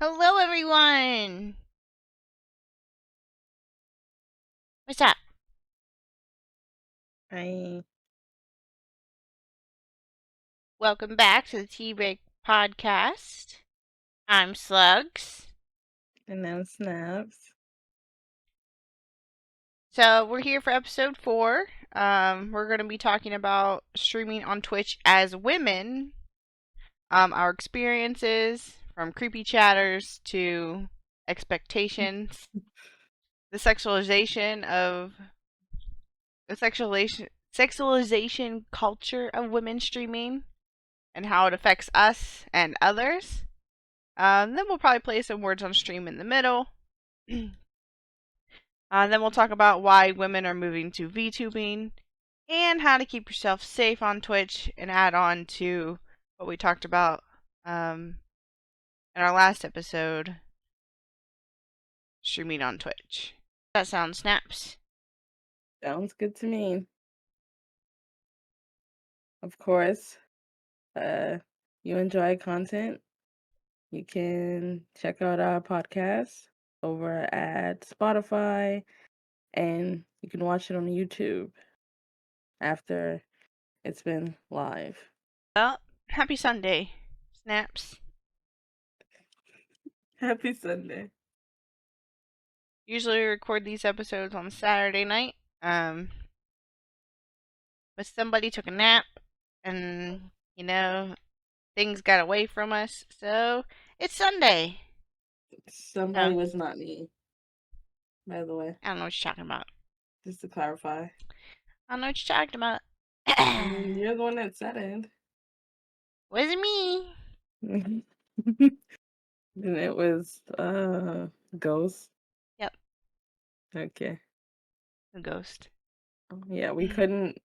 Hello, everyone. What's up? Hi, Welcome back to the Tea Break Podcast. I'm Slugs. and I'm Snaps. So we're here for episode 4. We're going to be talking about streaming on Twitch as women. Our experiences from creepy chatters to expectations, the sexualization culture of women streaming, and how it affects us and others. Then we'll probably play some words on stream in the middle. Then we'll talk about why women are moving to Vtubing and how to keep yourself safe on Twitch and add on to what we talked about in our last episode, streaming on Twitch. That sounds snaps. Sounds good to me. Of course, you enjoy content, you can check out our podcast over at Spotify, and you can watch it on YouTube after it's been live. Well, happy Sunday, snaps. Happy Sunday. Usually we record these episodes on Saturday night. But somebody took a nap and, things got away from us. So it's Sunday. Somebody So was not me, by the way, I don't know what you're talking about. just to clarify. I don't know what you're talking about. You're the one that said it. Wasn't me. And it was Ghost. Yep, Okay. the ghost. Yeah, we couldn't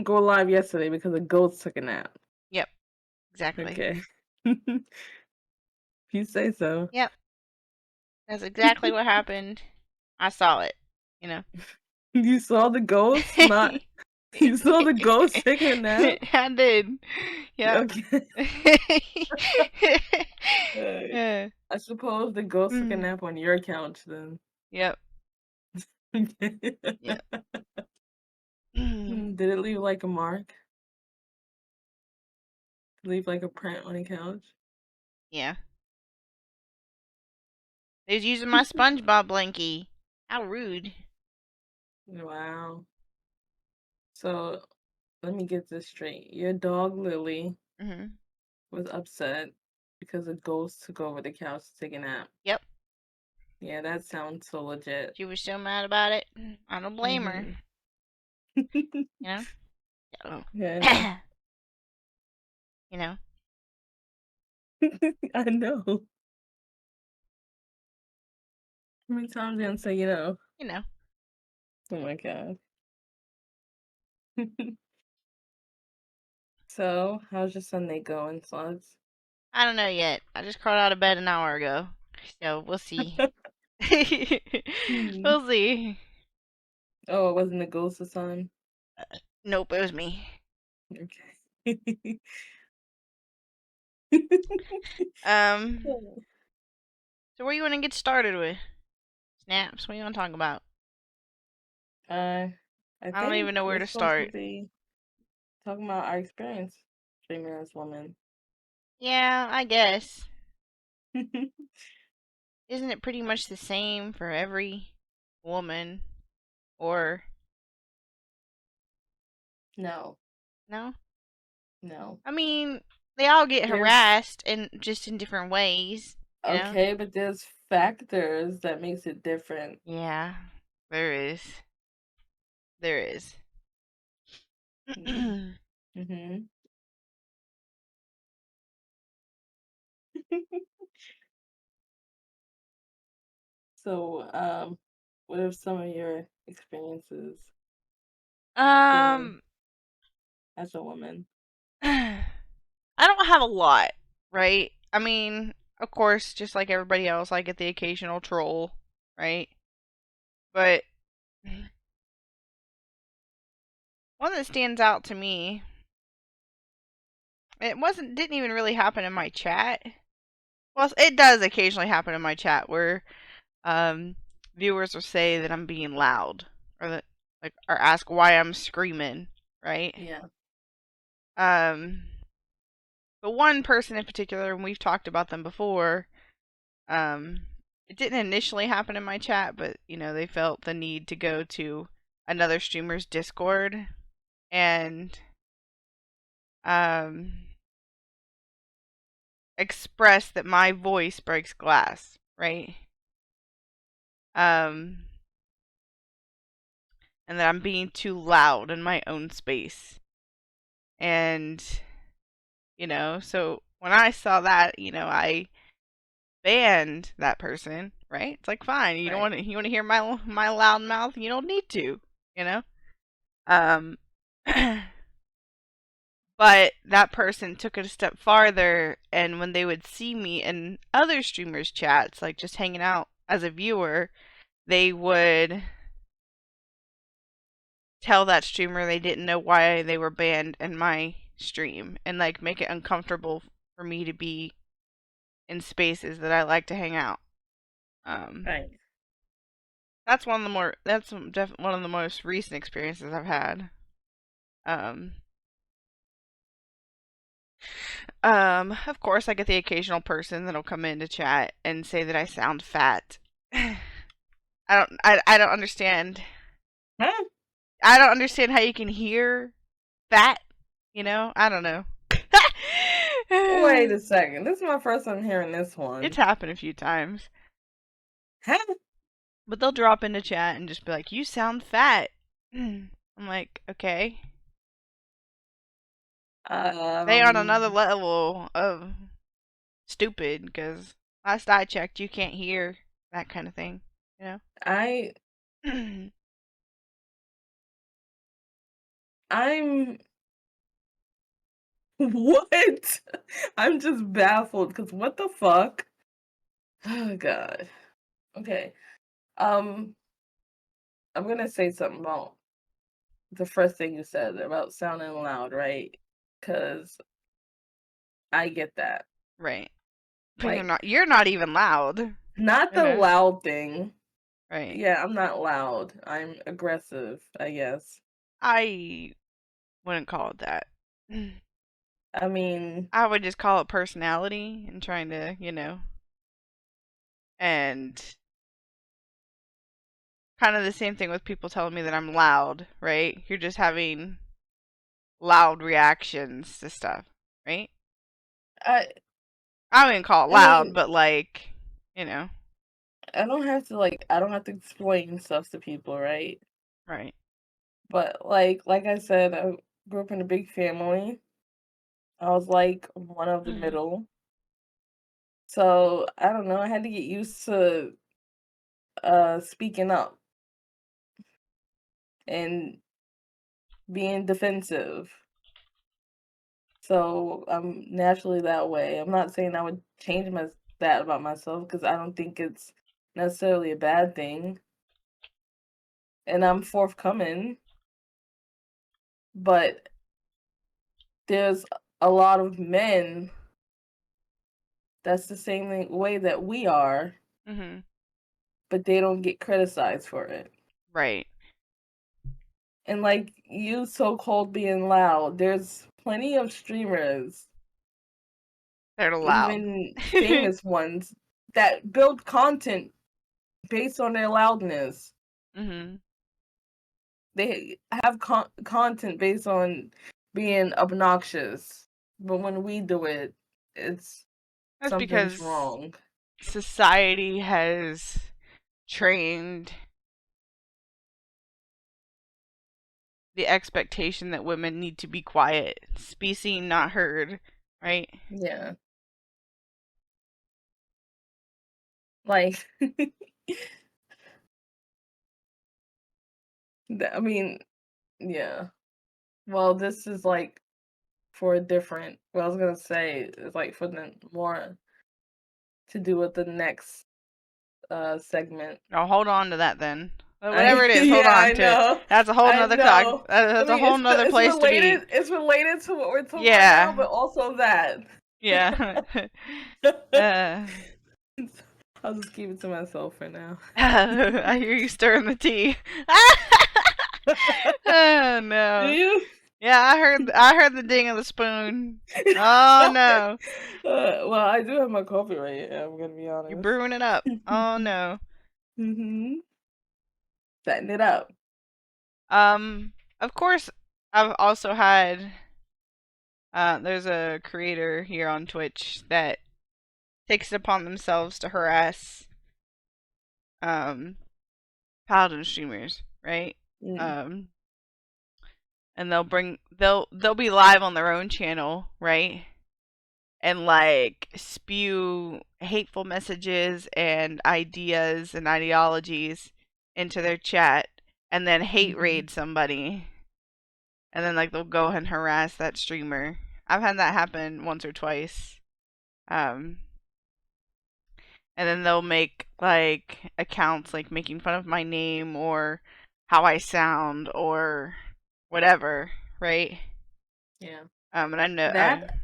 go live yesterday because a ghost took a nap. Yep, exactly. Okay. If you say so. Yep, that's exactly what happened. I saw it, you know. You saw the ghost? Not you saw the ghost taking a nap? I did. Yep. Okay. Yeah. I suppose the ghost took a nap on your couch then. Yep. Yep. Did it leave like a mark? Leave like a print on the couch? Yeah. They was using my SpongeBob blankie. How rude. Wow. So let me get this straight. Your dog Lily Mhm. was upset because a ghost took over the couch to take a nap. Yep. Yeah, that sounds so legit. She was so mad about it. I don't blame her. Mm-hmm. You know. So, Yeah, I know. you know. I know. How many times you gonna say, You know. Oh my god. So, how's your Sunday going, Slugs? I don't know yet. I just crawled out of bed an hour ago. So we'll see. Hmm. We'll see. Oh, it wasn't a ghost or something? Nope, it was me. Okay. Um. So where you want to get started with? Snaps. What do you want to talk about? I I don't think even know where we're to supposed to start. be talking about our experience streaming as women. Yeah, I guess. Isn't it pretty much the same for every woman? Or No, no? no. I mean, they all get There's harassed in just in different ways, you know? okay, but there's factors that makes it different. Yeah, there is. There is. Mm-hmm. So, what are some of your experiences streaming um, as a woman? I don't have a lot, right? I mean, of course, just like everybody else, I get the occasional troll, right? But one that stands out to me, it didn't even really happen in my chat. Well, it does occasionally happen in my chat where um, viewers will say that I'm being loud, or that or ask why I'm screaming, right? Yeah. Um, but one person in particular, and we've talked about them before, um, it didn't initially happen in my chat, but they felt the need to go to another streamer's Discord and um, express that my voice breaks glass, right? Um, and that I'm being too loud in my own space. And, so when I saw that, I banned that person, right? It's like, fine, Right. you want to hear my loud mouth? You don't need to, you know? Um, but that person took it a step farther, and when they would see me in other streamers' chats, like just hanging out as a viewer, they would tell that streamer they didn't know why they were banned in my stream and like make it uncomfortable for me to be in spaces that I like to hang out. Um, Right. that's one of the most recent experiences I've had. Um, of course, I get the occasional person that'll come in to chat and say that I sound fat. I don't understand. Huh? I don't understand how you can hear fat. I don't know. Wait a second. This is my first time hearing this It's one. happened a few times. Huh? But they'll drop into chat and just be like, "You sound fat." I'm like, "Okay." They on another Um, level of stupid because last I checked, you can't hear that kind of thing. You I know? I'm what? I'm just baffled because what the fuck? Oh god. Okay. Um, I'm gonna say something about the first thing you said about sounding loud, right? Because I get that. Right. But Like, you're not even loud. not You the know? loud thing. Right. Yeah, I'm not loud. I'm aggressive, I guess. I wouldn't call it that. I mean, I would just call it personality and trying to, and kind of the same thing with people telling me that I'm loud, right? You're just having loud reactions to stuff, right? I I wouldn't call it I loud, mean, but like, you know, I don't have to explain stuff to people, right? right. But like I said, I grew up in a big family. I was like one of the middle. So, I don't know, I had to get used to speaking up and being defensive. So, I'm naturally that way. I'm not saying I would change that about myself because I don't think it's necessarily a bad thing. And I'm forthcoming, but there's a lot of men that's the same way that we are, Mhm. but they don't get criticized for it. Right. And like you so-called being loud, there's plenty of streamers, They're loud. even famous ones, that build content based on their loudness. Mhm. They have content based on being obnoxious. But when we do it, it's That's something's because wrong. society has trained the expectation that women need to be quiet, be seen, not heard, right? Yeah. Like, I mean, yeah. Well, this is like for a different, what I was gonna say is like for the more to do with the next segment. I'll hold on to that then. Whatever I it is, hold yeah, on I to it. know. That's a whole I nother talk. know. I That's a mean, whole nother it's place to be. related. It's related to what we're talking about now, Yeah. but also that. Yeah. uh, I'll just keep it to myself for now. I hear you stirring the tea. Oh Do no. you? Yeah, I heard the ding of the spoon. Oh no. Well, I do have my coffee right here, I'm gonna be You're honest. brewing it up. Oh no. Mm-hmm. Setting it up. Of course I've also had there's a creator here on Twitch that takes it upon themselves to harass um paladin streamers, right? Mm. Um and they'll be live on their own channel, right? And like spew hateful messages and ideas and ideologies into their chat and then hate Mhm. raid somebody and then like they'll go and harass that streamer. I've had that happen once or twice. Um and then they'll make like accounts like making fun of my name or how I sound or whatever, right? Yeah. And I know That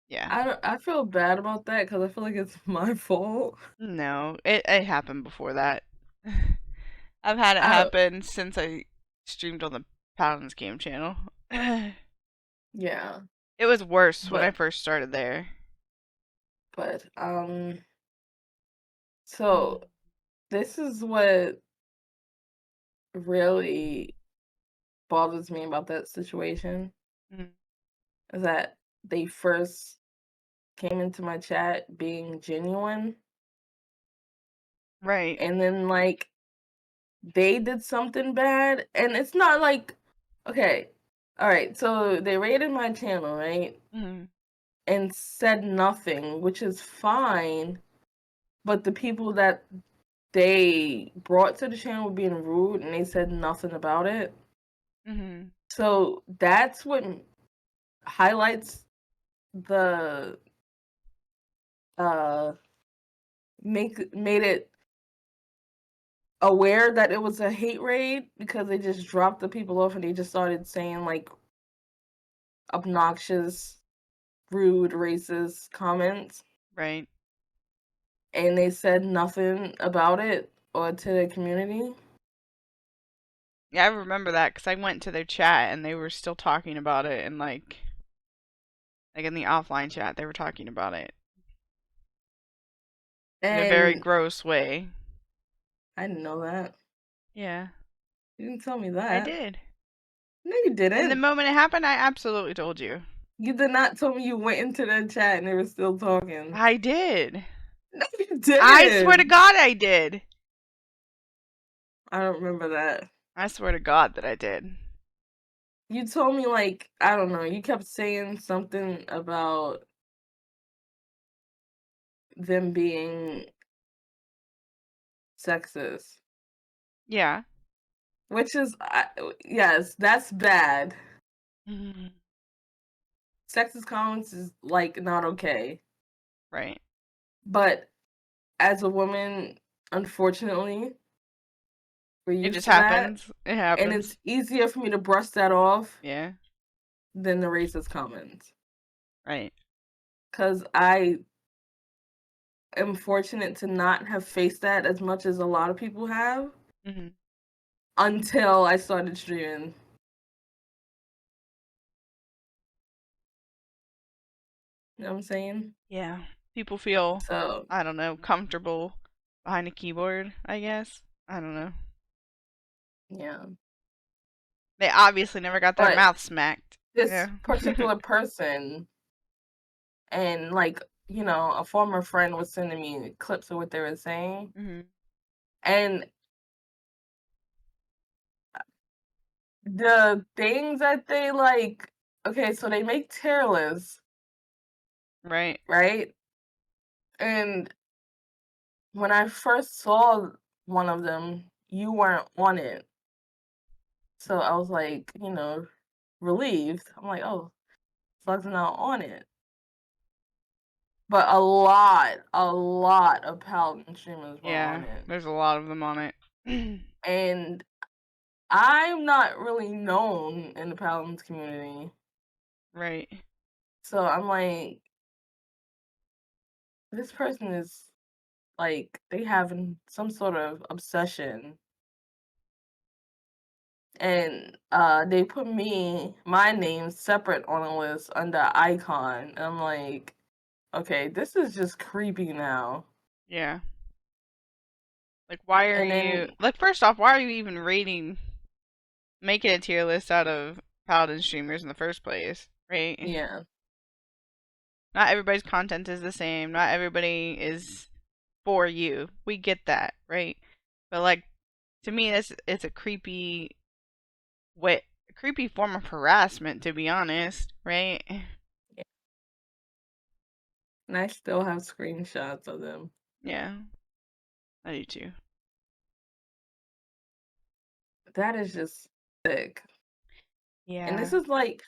yeah. I feel bad about that because I feel like it's my fault. No, it happened before that. I've had it I don't. happen since I streamed on the Paladins game channel. It Yeah, was worse when I but first started there. but Mm, so this is what really bothers me about that situation mm, is that they first came into my chat being genuine, right. and then like they did something bad, and it's not like, okay, all right, so they raided my channel, right, Mm, and said nothing, which is fine, but the people that they brought to the channel were being rude and they said nothing about it. mm, So that's what highlights the uh made it aware that it was a hate raid because they just dropped the people off and they just started saying like obnoxious, rude, racist comments, right. and they said nothing about it or to the community. Yeah, I remember that because I went to their chat and they were still talking about it and like in the offline chat they were talking about it in a very And gross way. I didn't know that. Yeah, You didn't tell me I that. did. No, you And the didn't. moment it happened, I absolutely told you. You did not tell me you went into the chat and they were still talking. I did. No, you I swear to didn't. God, I did. I don't remember that. I swear to God that I did. You told me like, I don't know, you kept saying something about them being sexist, Yeah. which is yes, that's bad. Mhm. Sexist comments is like not okay. Right. But as a woman, unfortunately, we're It used just to that, happens. It and happens. it's easier for me to brush that off Yeah. than the racist comments. Right. Cause I am fortunate to not have faced that as much as a lot of people have Mhm. until I started streaming. You know what I'm saying? Yeah. People feel, So I don't know, comfortable behind a keyboard, I guess. I don't know. yeah. They obviously never got their But mouth smacked. this Yeah. particular person and like, a former friend was sending me clips of what they were saying. Mhm. And the things that they like, okay, so they make tier lists, Right. right? And when I first saw one of them, you weren't on it. So I was like, relieved. I'm like, oh, Slug's not on it. But a lot of Paladin streamers were on Yeah. it. There's a lot of them on it. And I'm not really known in the Paladins community. Right. So I'm like, this person is like they having some sort of obsession, and they put my name separate on a list under icon. And I'm like, okay, this is just creepy now. Yeah. Like, why are And you then like? First off, why are you even making a tier list out of Paladin streamers in the first place? Right? yeah, Not everybody's content is the same. Not everybody is for you. We get that, right? But like, to me, it's a creepy form of harassment, to be honest, right? yeah. And I still have screenshots of them. Yeah, I do too. That is just sick. And Yeah. this is like,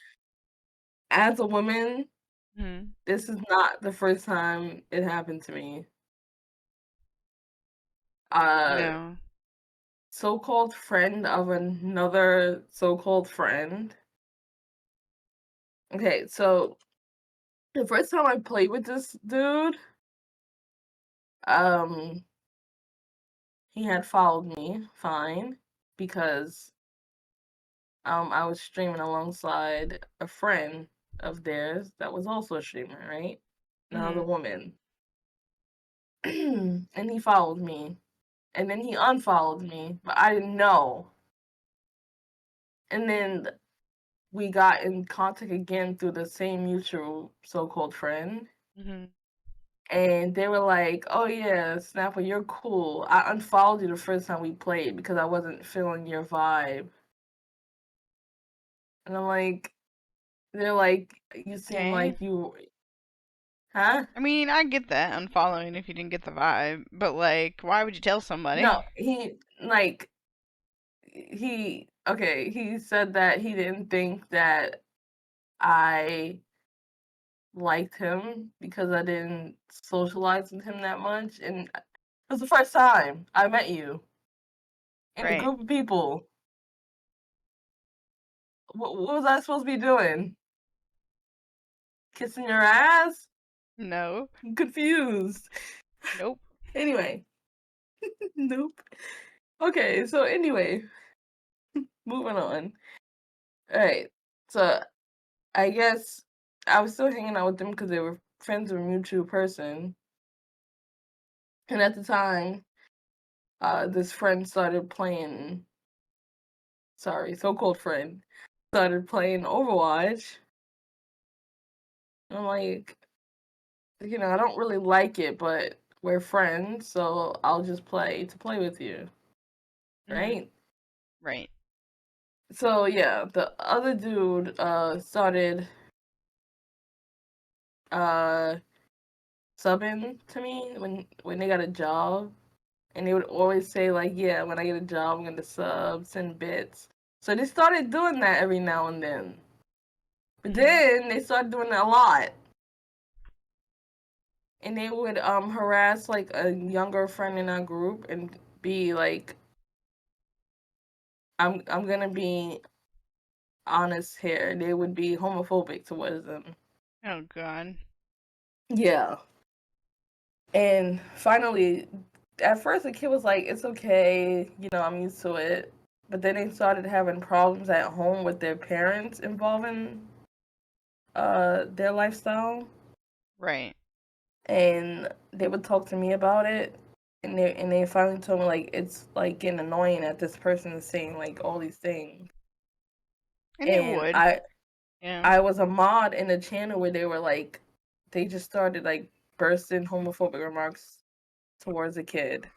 as a woman, Hmm. this is not the first time it happened to me. Uh, No. so-called friend of another so-called friend. Okay, so the first time I played with this dude, um, he had followed me, fine, because I was streaming alongside a friend of theirs that was also a streamer, right? Another Hmm. woman. And he followed me. And then he unfollowed me, but I didn't know. And then we got in contact again through the same mutual so-called friend. Hmm. And they were like, "Oh yeah, Snapper, you're cool. I unfollowed you the first time we played because I wasn't feeling your vibe." And I'm like, they're like, "You seem Okay. like you, huh?" I mean, I get that unfollowing if you didn't get the vibe, but like, why would you tell somebody? No, he said that he didn't think that I liked him because I didn't socialize with him that much, and it was the first time I met you in a Right? group of people. What was I supposed to be doing? Kissing your ass? No. I'm confused. Nope. Anyway, nope. Okay, so anyway, moving on. All right, so I guess I was still hanging out with them because they were friends of a mutual person, and at the time, this friend started playing. Sorry, so-called friend started playing Overwatch. I'm like, I don't really like it, but we're friends, so I'll just play to play with you, Hmm. right? Right. So yeah, the other dude started uh subbing to me when they got a job, and they would always say like, yeah, when I get a job, I'm gonna sub, send bits. So they started doing that every now and then. But Hmm. then they started doing it a lot. And they would harass like a younger friend in our group and be like, I'm gonna be honest here. They would be homophobic towards them. Oh God. Yeah. And finally, at first the kid was like, it's okay, I'm used to it. But then they started having problems at home with their parents involving their lifestyle. Right. And they would talk to me about it. And they finally told me like it's like getting annoying that this person is saying like all these things. And it And would. I Yeah. I was a mod in a channel where they were like they just started like bursting homophobic remarks towards a kid.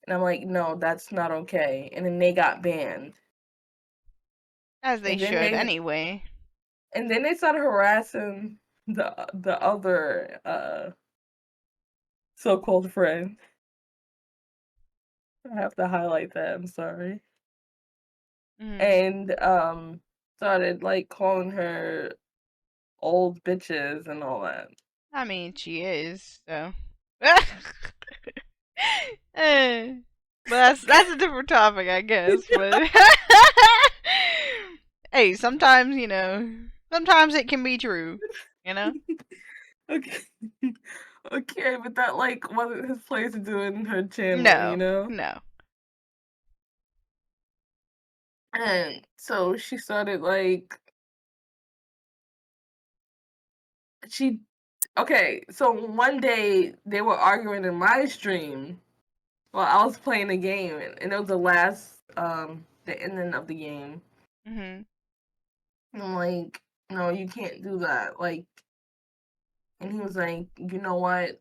And I'm like, no, that's not okay. And then they got banned. As they And then should they anyway. and then they started harassing the other so-called friend. I have to highlight that, I'm sorry. Hmm. And started like calling her old bitches and all that. I mean, she is so. Eh. But that's a different topic, I guess. But hey, sometimes sometimes it can be true. You know. Okay. Okay, but that like wasn't his place to do in her channel, you No, know? no. And so she started like she okay, so one day they were arguing in my stream while I was playing the game, and it was the last the ending of the game. Mhm. And I'm like, no, you can't do that. Like, and he was like, you know what?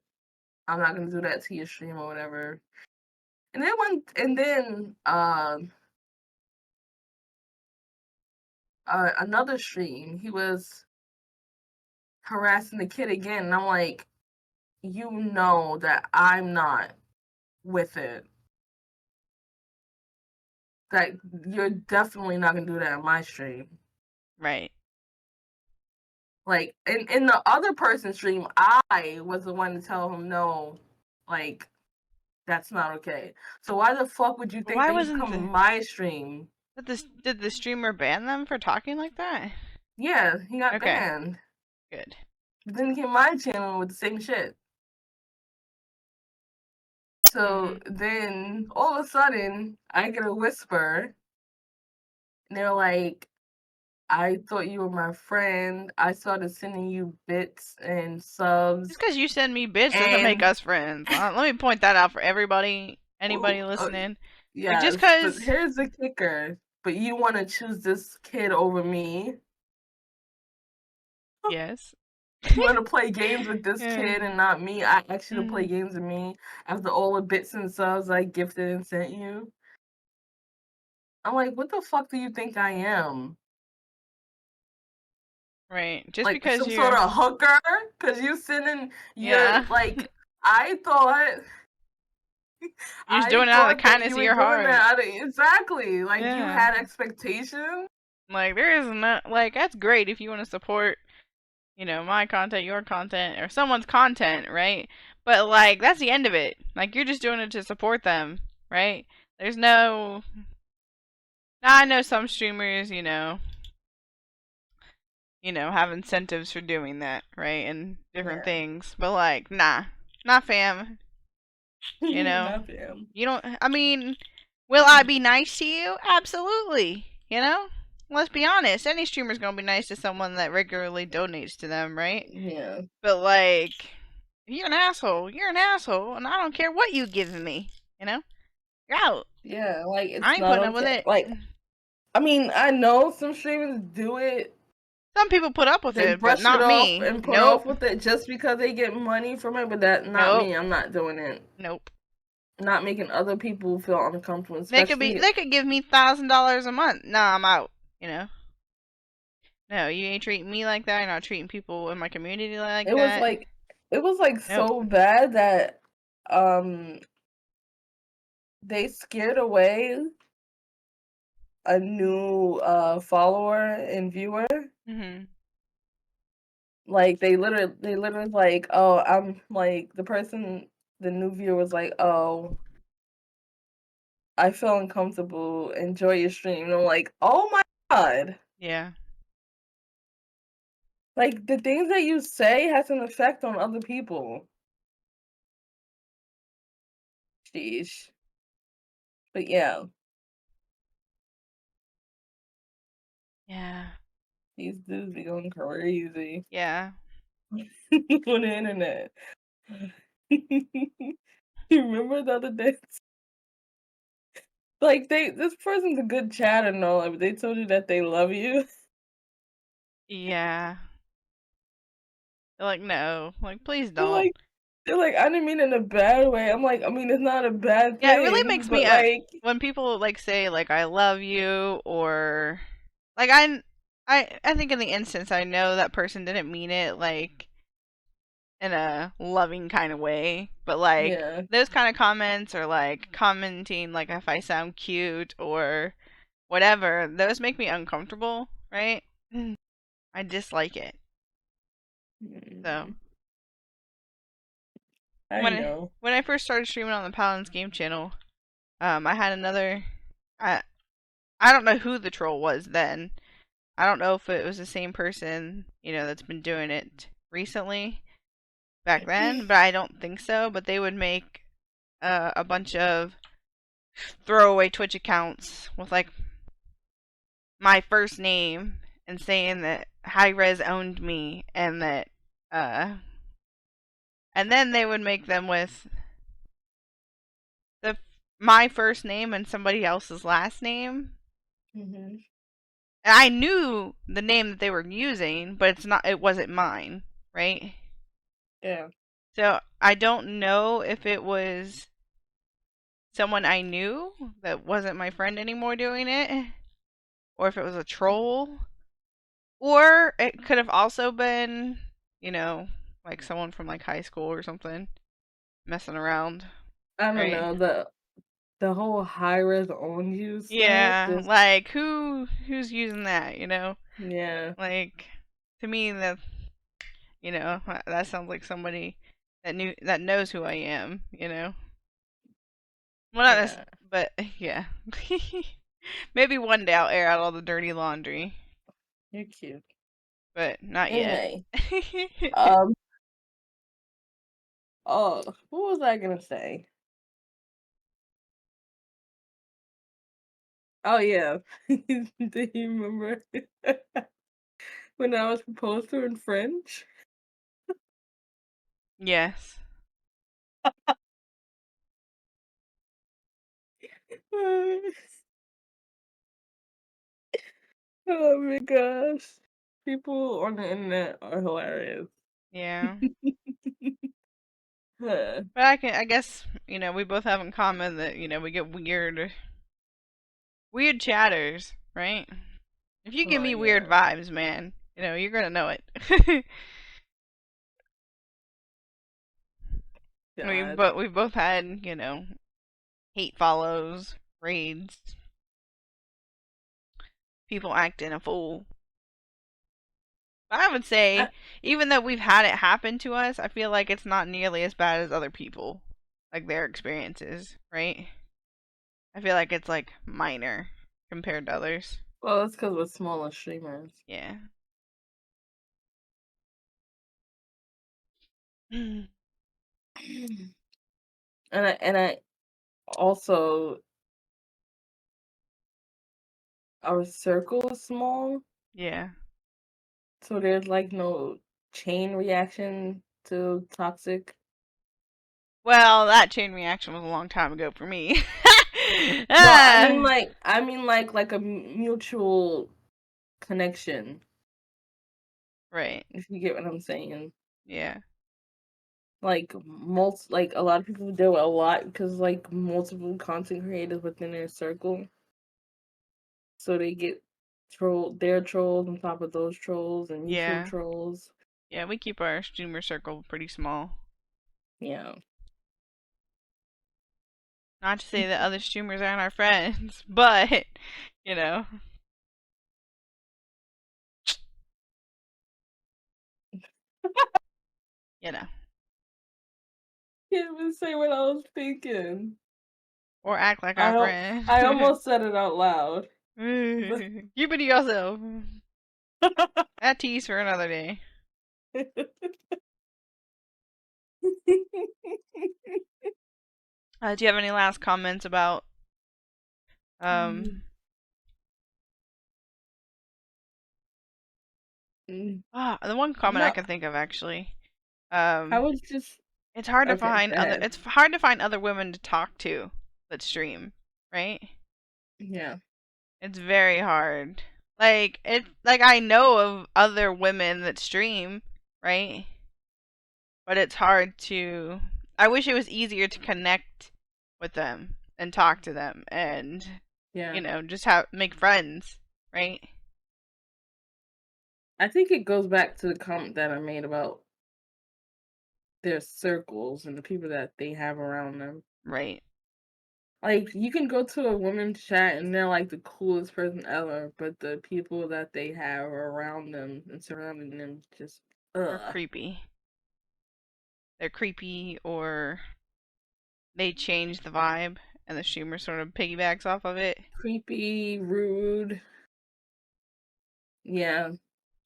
I'm not gonna do that to your stream or whatever. And then another stream, he was harassing the kid again, and I'm like, you know that I'm not with it. That you're definitely not gonna do that on my stream. Right. Like in the other person's stream, I was the one to tell him no, like that's not okay. So why the fuck would you think Why that he could wasn't come the on my stream? did the streamer ban them for talking like that? Yeah, he got Okay, banned. good. But then he came on my channel with the same shit. So Mhm. then all of a sudden I get a whisper and they're like, I thought you were my friend. I started sending you bits and Just subs because you send me bits doesn't make and us friends. Let me point that out for everybody, oh, anybody listening. Like just yes, but because, here's the kicker. But you want to choose this kid over me. yes. You want to play games with this Yeah. kid and not me. I asked you to play Mhm. games with me after all the bits and subs I gifted and sent you. I'm like, what the fuck do you think I am? Right. Just Like because some sort you're, of hooker? Cause you sending your yeah, like I thought you're just I doing it out of the thought that kindness you of were your doing heart. that exactly. Like you Yeah. had expectations. Like there is not like that's great if you want to support, my content, your content, or someone's content, right? But like that's the end of it. Like you're just doing it to support them, right? There's no. Now I know some streamers, have incentives for doing that, right? And different Yeah. things. But like, nah. Not fam. You know? Not them. You don't I mean, will I be nice to you? Absolutely. You know? Let's be honest. Any streamer's gonna be nice to someone that regularly donates to them, right? Yeah. But like, if you're an asshole, you're an asshole, and I don't care what you giving me. You know? You're out. Yeah, like I it's ain't not putting up with okay. it. Like I mean, I know some streamers do it. Some people put up with They it, but brush it not off me. and put off Nope. with it just because they get money from it, but that not Nope. me. I'm not doing it. Nope. Not making other people feel uncomfortable, especially They could give me $1,000 a month. Nah, I'm out. You know. No, you ain't treating me like that. You're not treating people in my community like it was that. like it was like Nope. so bad that um they scared away a new follower and viewer. Mhm. Like they literally like, oh, I'm like the new viewer was like, oh, I feel uncomfortable. Enjoy your stream. And I'm like, oh my god. Yeah. Like the things that you say has an effect on other people. Sheesh. But yeah, Yeah. these dudes be going crazy Yeah. on the internet. You remember the other day? Like this person's a good chat and all, but they told you that they love you. Yeah. They're like, no. Like, please They're don't. like they're like, I didn't mean it in a bad way. I'm like, I mean, it's not a bad Yeah, it really thing, makes but me like, when people like say like I love you or like I think in the instance I know that person didn't mean it like in a loving kind of way, but like yeah. those kind of comments or like commenting like if I sound cute or whatever, those make me uncomfortable, right? I dislike it. So Mm, I when know. I first started streaming on the Paladins Game Channel, I had another. I I don't know who the troll was then. I don't know if it was the same person, that's been doing it recently. back then, but I don't think so. But they would make a bunch of throwaway Twitch accounts with like my first name and saying that High Res owned me and that uh and then they would make them with the my first name and somebody else's last name. Mhm. And I knew the name that they were using, but it wasn't mine, right? Yeah. So I don't know if it was someone I knew that wasn't my friend anymore doing it, or if it was a troll, or it could have also been, you know, like someone from like high school or something messing around, I don't right? know, the whole high res on you stuff Yeah, just like who's using that, you know? yeah. Like to me that that sounds like somebody that knows who I am, you know. Well, not this, Yeah. but yeah. Maybe one day I'll air out all the dirty laundry, You're cute. but not yet. Anyway, um oh, what was I gonna say? Oh yeah. Do you remember when I was proposed to in French? Yes. Oh my gosh. People on the internet are hilarious. Yeah. Huh. But I guess, we both have in common that, we get weird chatters, right? If you give Oh me weird yeah. vibes, man, you're gonna know it. God. We've both had, hate follows, raids, people acting a fool. But I would I, say, even though we've had it happen to us, I feel like it's not nearly as bad as other people, like their experiences, right? I feel like it's like minor compared to others. well, that's because we're smaller streamers. Yeah. And I also our circle is small, Yeah. so there's like no chain reaction to toxic. Well, that chain reaction was a long time ago for me. No, I mean Ah, like a mutual connection, right. if you get what I'm saying. Yeah. Like a lot of people do a lot because like multiple content creators within their circle, so they get their trolls on top of those trolls and mutual Yeah. trolls. Yeah, we keep our streamer circle pretty small. Yeah. Not to say that other streamers aren't our friends, but, you know, you know. Can't even say what I was thinking. Or act like our I friend. I almost said it out loud, but Keep it to yourself. That tease for another day. Do you have any last comments about um Mm, mm, the one comment I no, can think of actually. I Um was just it's hard to okay. find Go ahead. other women to talk to that stream, right? Yeah, It's very hard. Like I know of other women that stream, right? But it's hard to I wish it was easier to connect with them and talk to them and yeah. just have make friends, right? I think it goes back to the comment that I made about their circles and the people that they have around them. Right. Like you can go to a women's chat and they're like the coolest person ever, but the people that they have around them and surrounding them just Or ugh. creepy. They're creepy or they change the vibe and the streamer sort of piggybacks off of it. Creepy, rude. Yeah.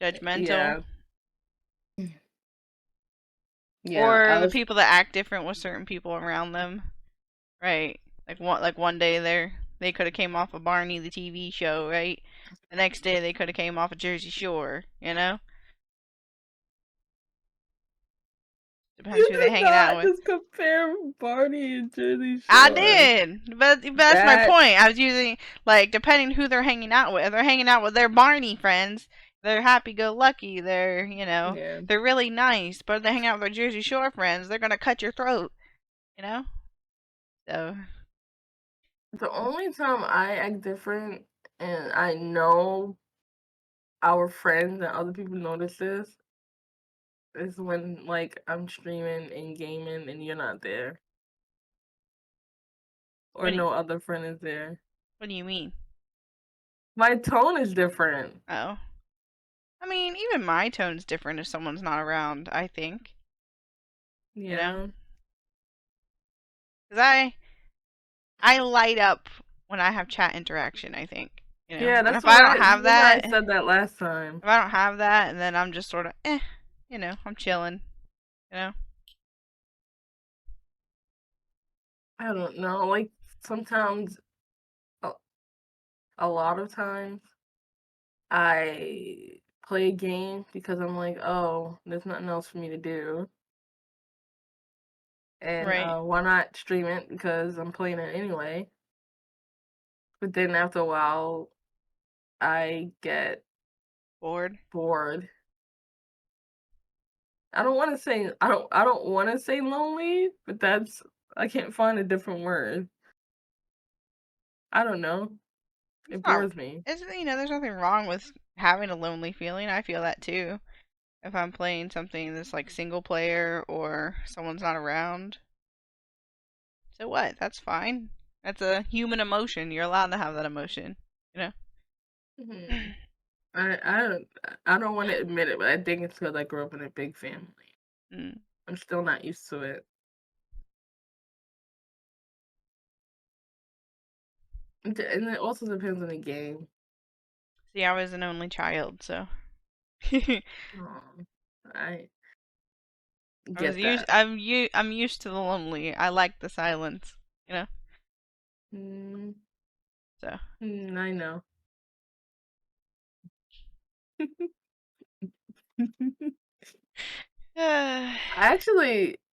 Judgmental. Yeah. Yeah, I Or the was. people that act different with certain people around them, right? Like one day they could have came off of Barney the TV show, right? The next day they could have came off of Jersey Shore, you know? Depends You who they're did hanging out not with. just compare Barney and Jersey I Shore. did, but that's my That, point. I was using like depending who they're hanging out with. If they're hanging out with their Barney friends, they're happy-go-lucky. yeah. They're really nice. But if they hang out with their Jersey Shore friends, they're gonna cut your throat. You know. So The only time I act different, and I know our friends and other people notice this, is when like I'm streaming and gaming and you're not there, or what do you, no other friend is there. what do you mean? My tone is different. Oh, I mean, even my tone's different if someone's not around. I think you know, Yeah. because I light up when I have chat interaction. I think Yeah, and that's if I what don't I have remember I that, said that last time. if I don't have that, and then I'm just sort of I'm chilling. You know. I don't know. Like sometimes, a, a lot of times, I play a game because I'm like, oh, there's nothing else for me to do. And Right. why not stream it because I'm playing it anyway. But then after a while, I get Bored. bored. I don't want to say lonely, but that's I can't find a different word. I don't know. It's It not. bores me. There's nothing wrong with having a lonely feeling. I feel that too. If I'm playing something that's like single player or someone's not around. So what? That's fine. That's a human emotion. You're allowed to have that emotion. You know? Hmm. I don't want to admit it, but I think it's because I grew up in a big family. Mm. I'm still not used to it. And it also depends on the game. See, I was an only child, so I Oh, I was get used. that. I'm used to the lonely. I like the silence. You know? Mm, So. I know.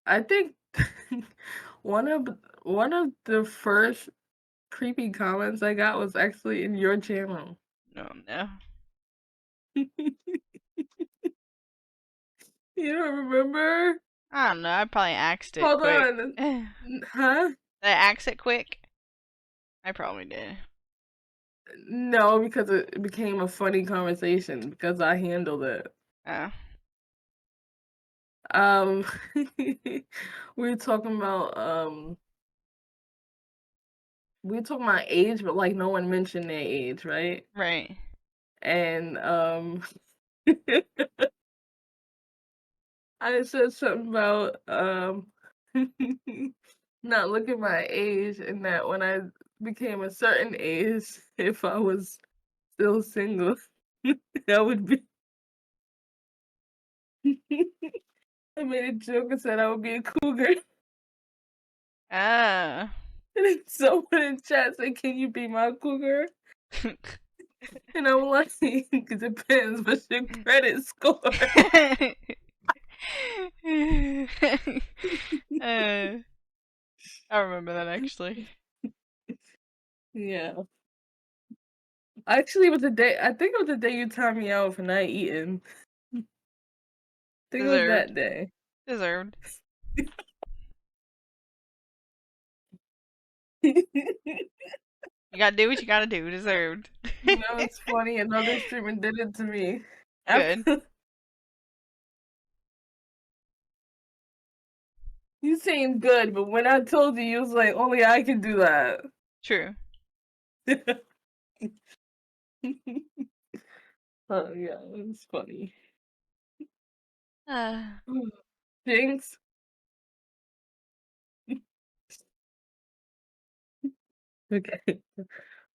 I think one of one of the first creepy comments I got was actually in your channel. No, no. You don't remember? I don't know. I probably axed it Hold quick. on. Did Huh? I axe it quick? I probably did. No, because it became a funny conversation because I handled it. Oh, Um, we were talking about age, but like no one mentioned their age, right? right. And I said something about not looking my age, and that when I became a certain age, if I was still single, that would be. I made a joke and said I would be a cougar. Ah. And then someone in chat said, "Can you be my cougar?" And I'm like, "It depends. What's your credit score?" uh, I remember that actually. Yeah. Actually, it was the day. I think it was the day you timed me out for not eating. I think it was Deserved. that day. Deserved. You gotta do what you gotta do. Deserved. It's funny. Another streamer did it to me. Good. After you seemed good, but when I told you, you was like, "Only I can do that." True. Oh yeah, it's funny. Uh, Jinx. Okay.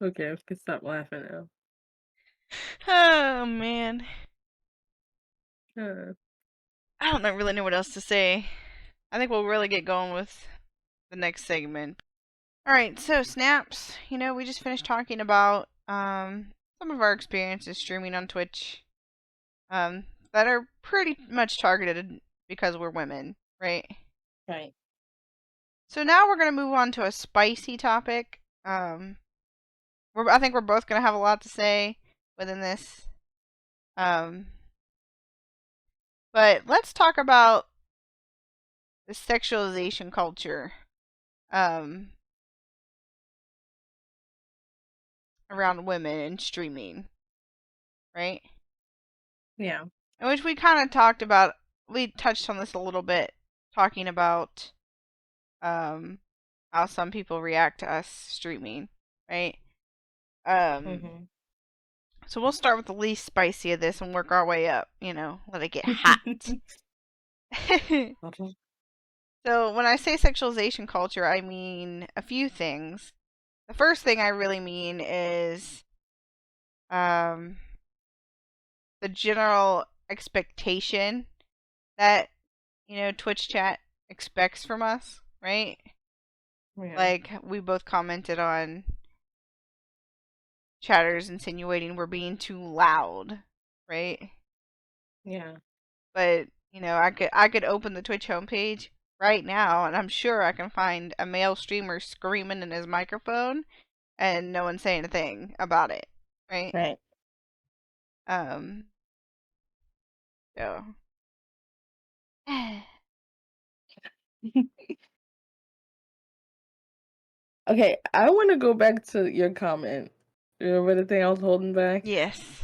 Okay, I can stop laughing now. oh man. Uh, I don't really know what else to say. I think we'll really get going with the next segment. All right, so snaps. We just finished talking about some of our experiences streaming on Twitch, that are pretty much targeted because we're women, right? Right. So now we're gonna move on to a spicy topic. I think we're both gonna have a lot to say within this. Um, but let's talk about the sexualization culture um, around women and streaming, right? Yeah. In which we kind of talked about, we touched on this a little bit, talking about um, how some people react to us streaming, right? Um, Mm-hmm. so we'll start with the least spicy of this and work our way up, let it get hot. Okay. So when I say sexualization culture, I mean a few things. The first thing I really mean is um, the general expectation that Twitch chat expects from us, right? Yeah. Like we both commented on chatters insinuating we're being too loud, right? Yeah. But I could open the Twitch homepage right now, and I'm sure I can find a male streamer screaming in his microphone, and no one saying a thing about it, right? Right. Um, so Okay, I want to go back to your comment. Remember the thing I was holding back? yes,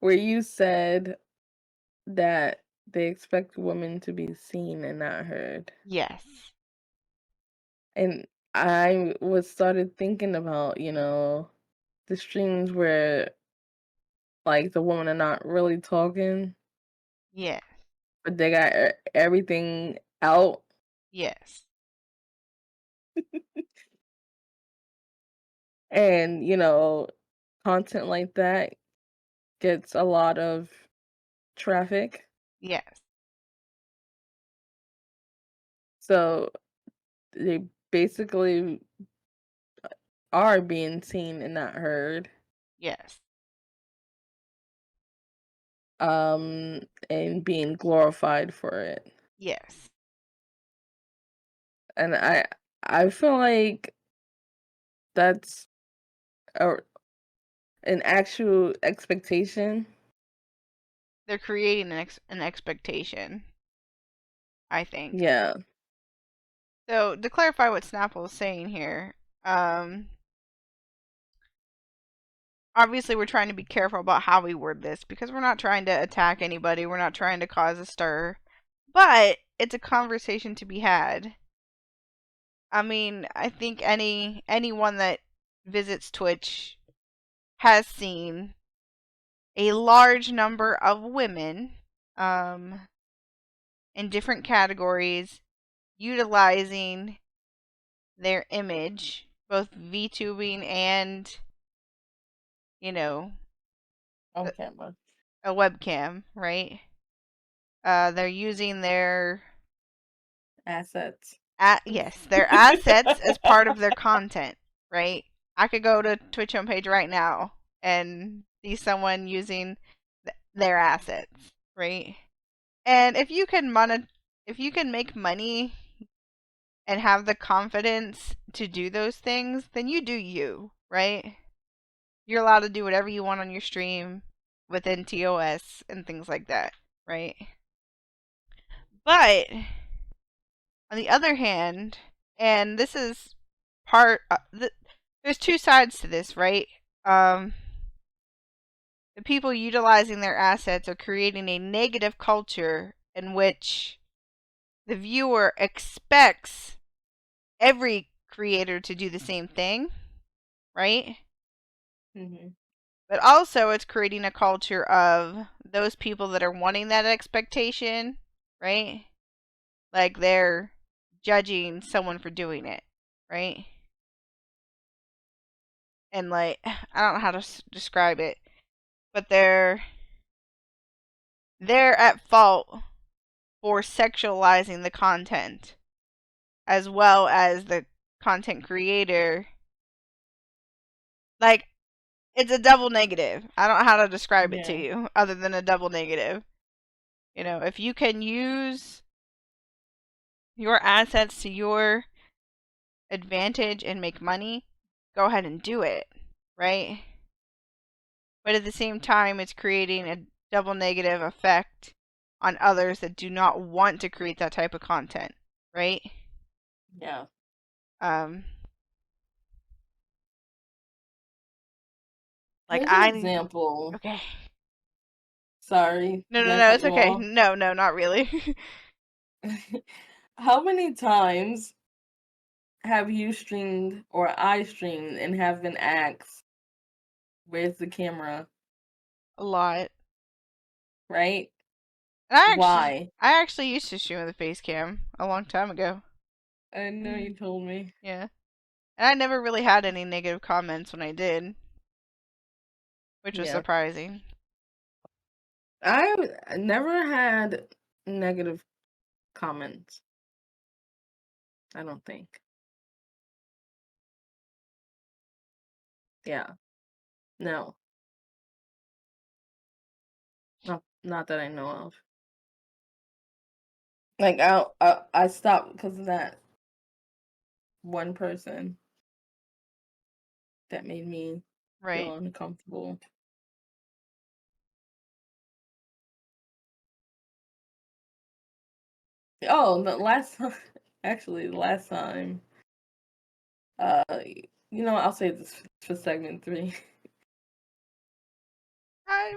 Where you said that they expect women to be seen and not heard. yes, And I was started thinking about, the streams where like the women are not really talking, yes, but they got everything out. yes, And, content like that gets a lot of traffic. yes, So they basically are being seen and not heard. yes, And being glorified for it. yes. And I feel like that's a an actual expectation. They're creating an expectation, I think. Yeah. So to clarify what Snapple is saying here, um, obviously we're trying to be careful about how we word this because we're not trying to attack anybody, we're not trying to cause a stir, but it's a conversation to be had. I mean, I think anyone that visits Twitch has seen a large number of women um, in different categories utilizing their image, both VTubing and, you know, On camera. a webcam, right? They're using their Assets. their assets as part of their content, right? I could go to Twitch homepage right now and see someone using their assets, right? And if you can make money and have the confidence to do those things, then you do you, right? You're allowed to do whatever you want on your stream within TOS and things like that, right? But on the other hand, and this is part, there's two sides to this, right? Um, the people utilizing their assets are creating a negative culture in which the viewer expects every creator to do the same thing, right? Mm-hmm. But also, it's creating a culture of those people that are wanting that expectation, right? Like they're judging someone for doing it, right? And like, I don't know how to describe it, but they're at fault for sexualizing the content, as well as the content creator. Like, it's a double negative. I don't know how to describe it to Yeah. you other than a double negative. You know, if you can use your assets to your advantage and make money, go ahead and do it, right? But at the same time, it's creating a double negative effect on others that do not want to create that type of content, right? Yeah. Um, like Here's an I, example. okay, Sorry, no, did no, I no, cut it's you okay. off? No, no, not really. How many times have you streamed or I streamed and have been asked, where's the camera? A lot. Right? And Why? I actually used to stream with a face cam a long time ago. I know you told me. Yeah, and I never really had any negative comments when I did, which was Yeah. surprising. I never had negative comments. I don't think. Yeah. No. Not that I know of. Like I stopped because of that one person that made me Right. feel uncomfortable. Oh, the last time, actually, the last time, uh, I'll say this for segment 3.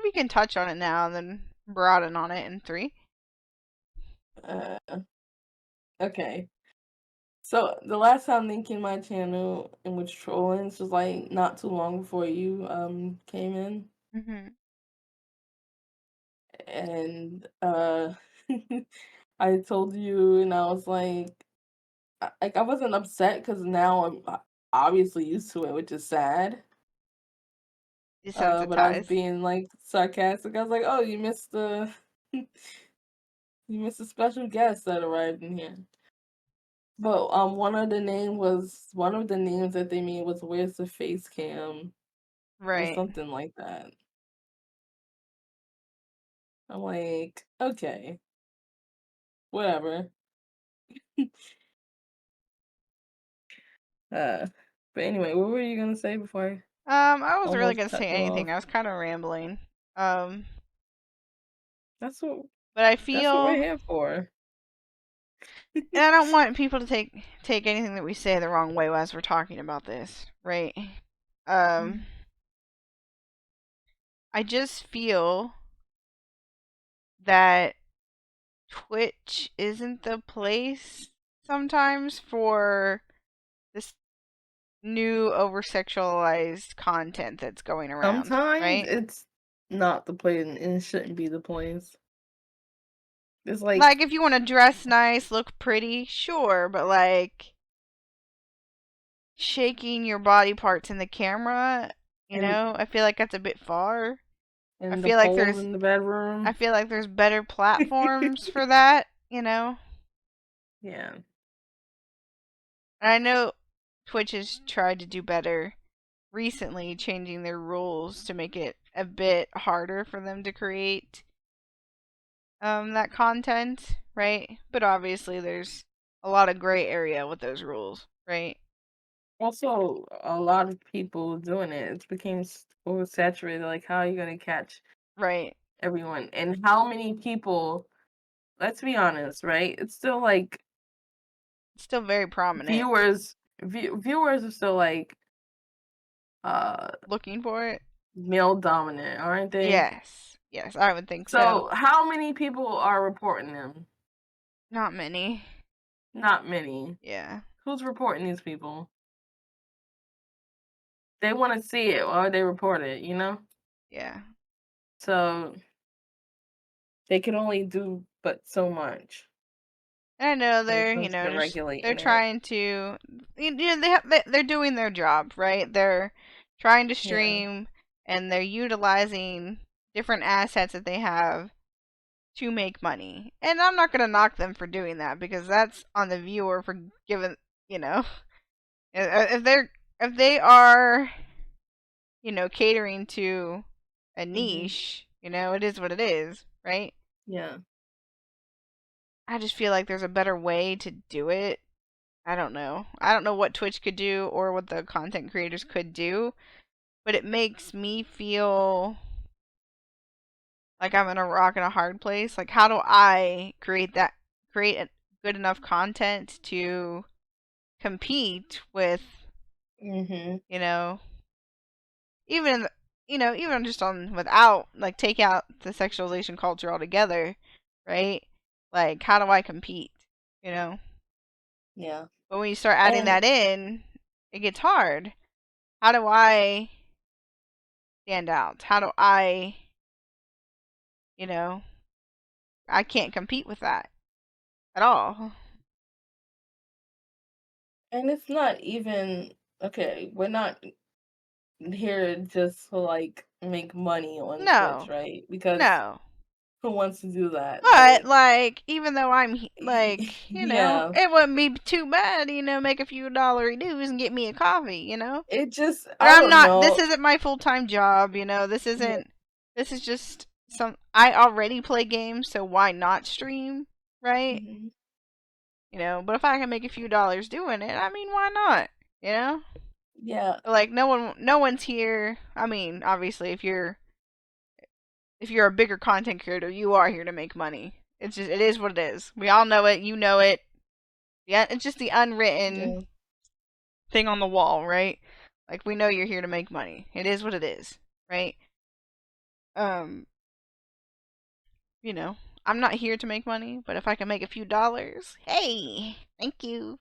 We can touch on it now and then broaden on it in 3. Uh, okay. So the last time they came my channel and was trolling, this was like not too long before you came in, Mhm. and I told you, and I was like, I wasn't upset because now I'm obviously used to it, which is sad. But I was Desensitized. being like sarcastic. I was like, "Oh, you missed the you missed a special guest that arrived in here." But one of the names that they made was "Where's the face cam?" or Right. something like that. I'm like, okay, whatever. uh, but anyway, what were you gonna say before I I wasn't really almost gonna cut say you off? anything. I was kind of rambling. Um, That's what but I that's what we're feel, here for. and I don't want people to take anything that we say the wrong way as we're talking about this, right? Um, I just feel that Twitch isn't the place sometimes for this new over sexualized content that's going around, Sometimes right? it's not the place, and it shouldn't be the place. It's like Like if you want to dress nice, look pretty, sure, but like shaking your body parts in the camera, and I feel like that's a bit far. I and the feel like poles there's in the I bedroom. feel like there's better platforms for that. Yeah. And I know Twitch has tried to do better recently, changing their rules to make it a bit harder for them to create that content, right? But obviously there's a lot of gray area with those rules, right? Also, a lot of people doing it. It became oversaturated. Like, how are you gonna catch Right. everyone? And how many people? Let's be honest, right? It's still like It's still very prominent. viewers are still like uh Looking for it? male dominant, aren't they? Yes. Yes, I would think so. So, how many people are reporting them? Not many. Not many. Yeah. Who's reporting these people? They want to see it, or they report it, you know? Yeah. So they can only do but so much I know when it they're, comes to they're regulating it. trying to, they're doing their job, right? They're trying to Yeah. stream and they're utilizing different assets that they have to make money. And I'm not going to knock them for doing that because that's on the viewer for giving, you know, if they are, catering to a Mhm. niche, it is what it is, right? Yeah. I just feel like there's a better way to do it. I don't know. I don't know what Twitch could do or what the content creators could do, but it makes me feel like I'm in a rock and a hard place. Like, how do I create a good enough content to compete with, Mhm. you know, even even just on without like take out the sexualization culture altogether, right? Like, how do I compete? You know, Yeah. but when you start adding And that in, it gets hard. How do I stand out? How do you know, I can't compete with that at all. it's not even okay, we're not here just to like make money on Twitch, No, right? Because no. who wants to do that? But Like, like, even though like, yeah, it wouldn't be too bad, make a few dollary dues and get me a coffee, it just, But I I'm don't not. This know. isn't my full time job. This Yeah. isn't. This is just some. I already play games, so why not stream, right? Mhm. But if I can make a few dollars doing it, I mean, why not? You know, Yeah. like no one's here. I mean, obviously, if you're a bigger content creator, you are here to make money. It is what it is. We all know it. You know it. Yeah, it's just the unwritten Yeah. thing on the wall, right? Like, we know you're here to make money. It is what it is, right? Um, you know, I'm not here to make money, but if I can make a few dollars, hey, thank you.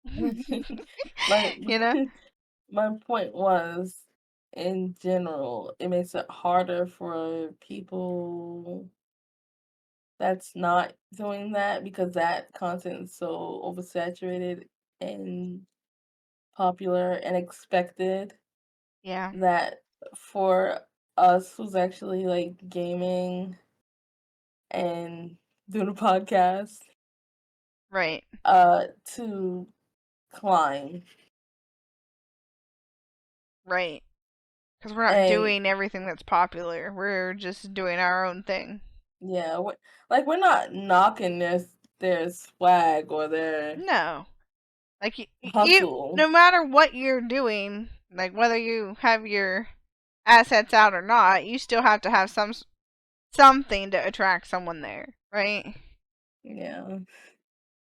my you know? my point was, in general, it makes it harder for people that's not doing that because that content is so oversaturated and popular and expected Yeah, that for us who's actually like gaming and doing a podcast, right, to climb. right. Because we're not And doing everything that's popular. We're just doing our own thing. yeah, like we're not knocking their swag or their No. Like, hustle. no matter what you're doing, like whether you have your assets out or not, you still have to have something to attract someone there, right? Yeah.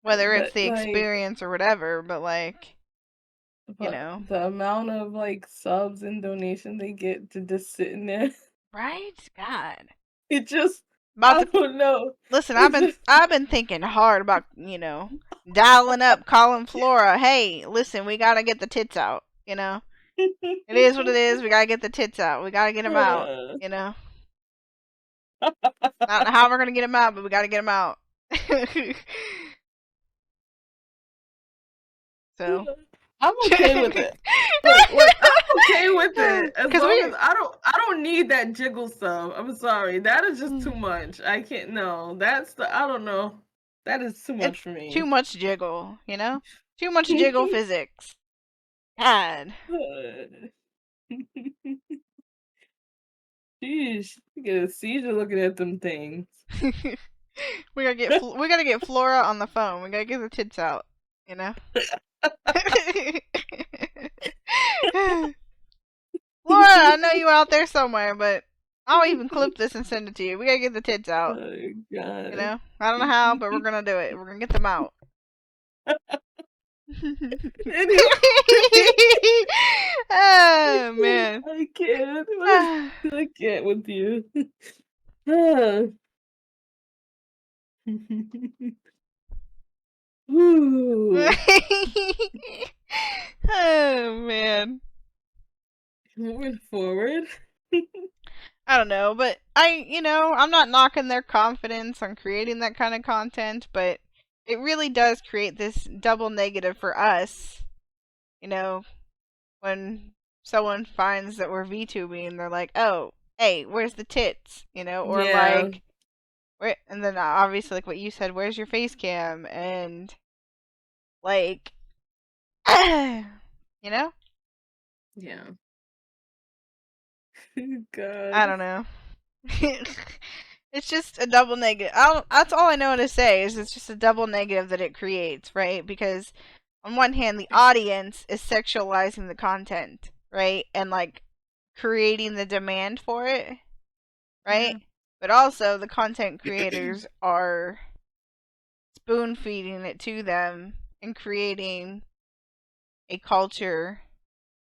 Whether it's But the like, experience or whatever, but like, you but know, the amount of like subs and donation they get to just sit in there, right? God. it just, About I to don't know. listen, It's just I've been thinking hard about, dialing up, calling Flora, hey, listen, we gotta get the tits out, It is what it is, we gotta get the tits out. We gotta get them out, you know? I don't know how we're gonna get them out, but we gotta get them out. so. I'm okay with it. Look, I'm okay with it as Because long as we. I don't need that jiggle stuff. I'm sorry. That is just too much. I can't, no. That's the, I don't know. That is too It's much for too me. much jiggle, Too much jiggle physics. God. Sheesh, you get a seizure looking at them things. We gotta get Flora on the phone. We gotta get the tits out, you know. Flora, I know you out there somewhere, but I'll even clip this and send it to you. We gotta get the tits out, Oh God. I don't know how, but we're gonna do it. We're gonna get them out. Anyway, oh man. I can't. I can't with you. Ooh. oh man. Moving forward. I don't know, but I'm not knocking their confidence on creating that kind of content, but it really does create this double negative for us, you know, when someone finds that we're VTubing, they're like, oh, hey, where's the tits? Or Yeah. like, and then obviously like what you said, where's your face cam? And like, you know? Yeah. I God. don't know. It's just a double negative. That's all I know to say is it's just a double negative that it creates, right? Because on one hand, the audience is sexualizing the content, right? And like creating the demand for it, right? Yeah. But also the content creators are spoon feeding it to them and creating a culture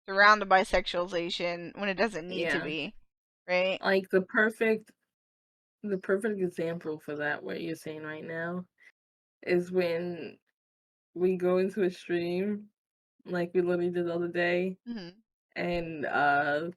surrounded by sexualization when it doesn't need to Yeah. be, right? Like the perfect example for that, what you're saying right now, is when we go into a stream, like we literally did the other day, Mm-hmm. and a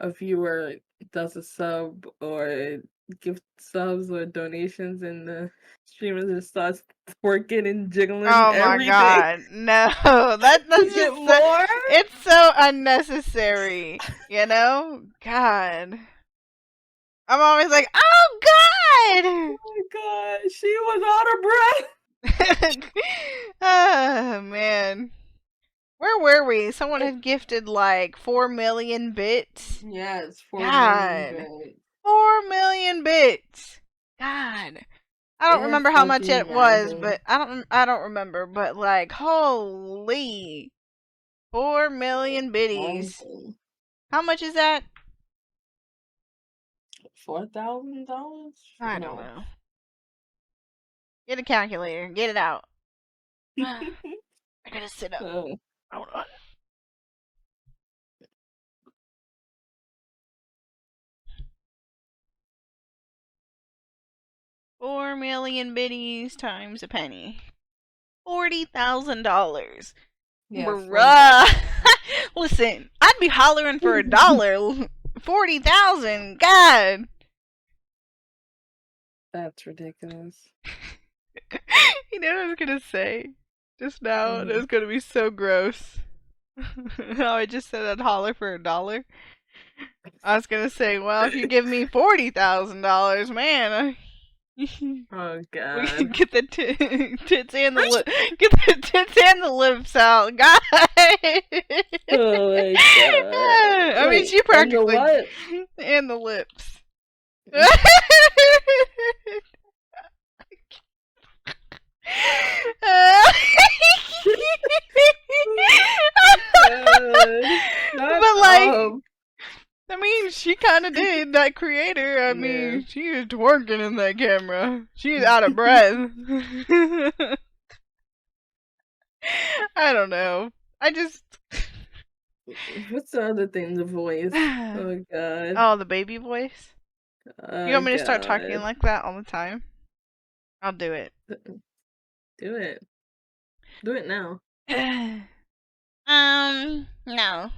viewer does a sub or gift subs or donations, and the streamer just starts twerking and jiggling Oh my everything god, no, to that's get just so, more. it's so unnecessary, you know? God. I'm always like, oh Oh my god, she was out of breath. god! Oh man. Where were we? Someone had gifted like 4 million bits. Yes, 4 million God. bits. 4 million bits. God. I don't It's remember how much fucking it was, maddening. but I don't remember, but like holy 4 million biddies. How much is that? $4,000? I don't No. know. Get a calculator. Get it out. I gotta sit up. uh, Hold on. 4 million biddies times a penny. $40,000. yeah, Bruh. 40,000. Listen, I'd be hollering for $1. 40,000. God. That's ridiculous. You know what I was gonna say just now? And it Mhm. was gonna be so gross. How I just said I'd holler for $1. I was gonna say, well, if you give me $40,000, man, Oh we can god. get the tits and the get the tits and the lips out, guys. Oh my god. I mean, Wait, she and the practically what? and the lips. God. Shut But like, up. I mean, she kind of did. That creator. I Yeah. mean, she was twerking in that camera. She's out of breath. I don't know. I just. What's the other thing? The voice. Oh god. Oh, the baby voice. You Oh want me to start talking god. like that all the time? I'll do it. Do it. Do it now. No.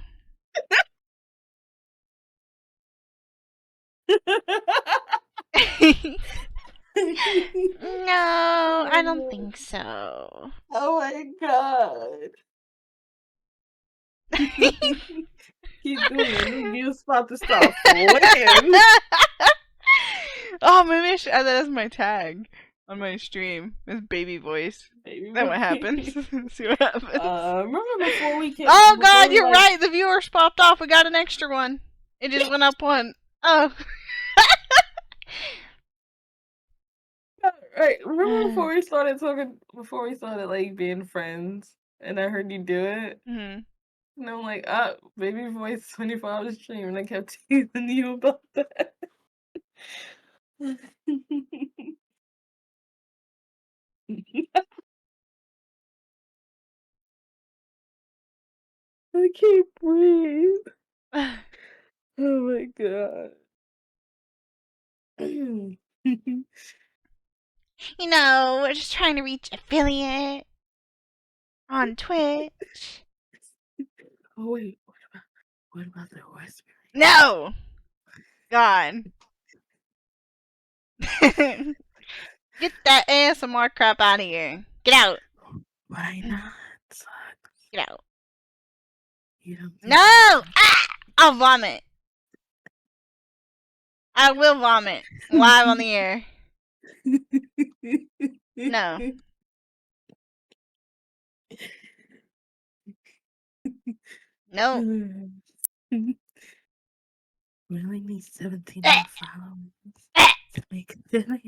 No, I don't think so. Oh my god. Keep doing it. This view's about to start flicking. Oh, maybe I should add that as my tag on my stream. This baby voice. Baby Then boy. what happens? See what happens. Remember before we came Oh before god, we you're like right. The viewers popped off. We got an extra one. It just went up one. Oh. right, remember before we started like being friends and I heard you do it? Mhm. And I'm like, baby voice 24 hours stream and I kept teasing you about that. I can't breathe. Oh my god. You know, we're just trying to reach affiliate on Twitch. Oh wait, what about the whispering? No! God. Get that ASMR crap out of here. Get out. Why not? Get out. You don't think No! Ah! I'll vomit. I will vomit live on the air. No. No. We only need 17 more followers to make affiliate.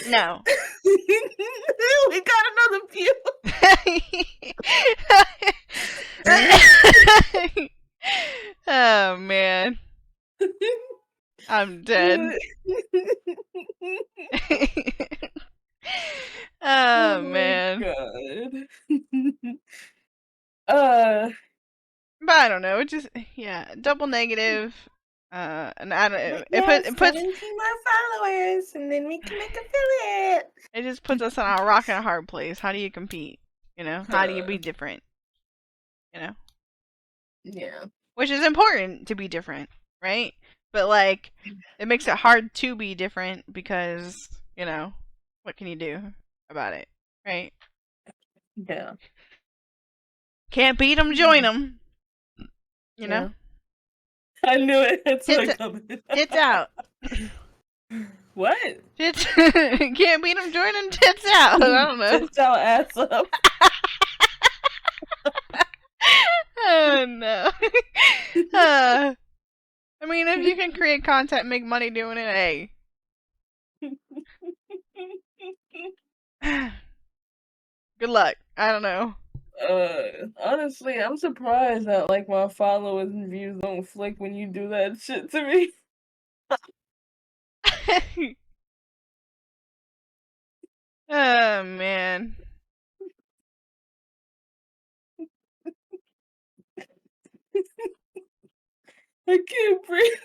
No. We got another few. Oh man. I'm dead. Oh man. God. But I don't know. It just double negative. And I don't. It puts 17 more followers, and then we can make affiliate. it just puts us on a rock and a hard place. How do you compete? You know, how do you be different? You know, Yeah. which is important to be different, right? But like, it makes it hard to be different because what can you do about it, right? Yeah. Can't beat them, join them. You know, I knew it. That's tits, what coming. tits out. What? Tits can't beat them, join them. Tits out. I don't know. Tits out, ass up. Oh no. I mean, if you can create content, and make money doing it, hey. Good luck. I don't know. Honestly, I'm surprised that like my followers and views don't flick when you do that shit to me. Oh man. I can't breathe.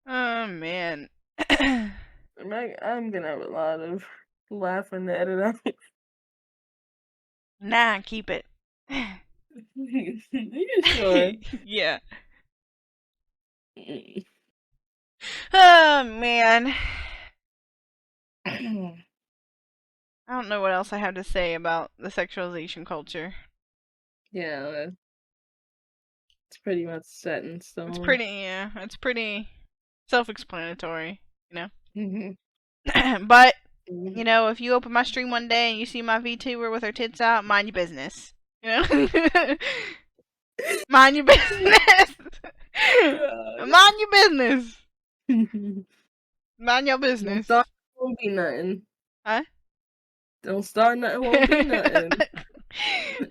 Oh man. I'm gonna have a lot of laughing to edit out. Nah, keep it. You sure? Yeah. Oh man. I don't know what else I have to say about the sexualization culture. Yeah, it's pretty much set in stone. It's pretty self-explanatory, you know. Mhm. But if you open my stream one day and you see my VTuber with her tits out, mind your business. You know, mind your business. Mind your business. Mind your Don't business. start, won't be nothing. Huh? Don't start nothing, won't be nothing.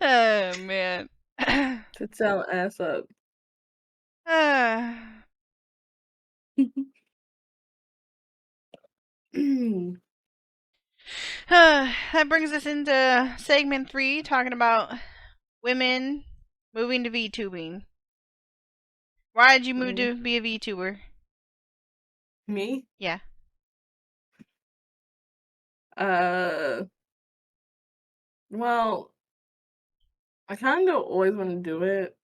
Oh man. Tits out, ass up. That brings us into segment 3, talking about women moving to VTubing. Why did you move to be a VTuber? Me? Yeah. Well, I kind of always want to do it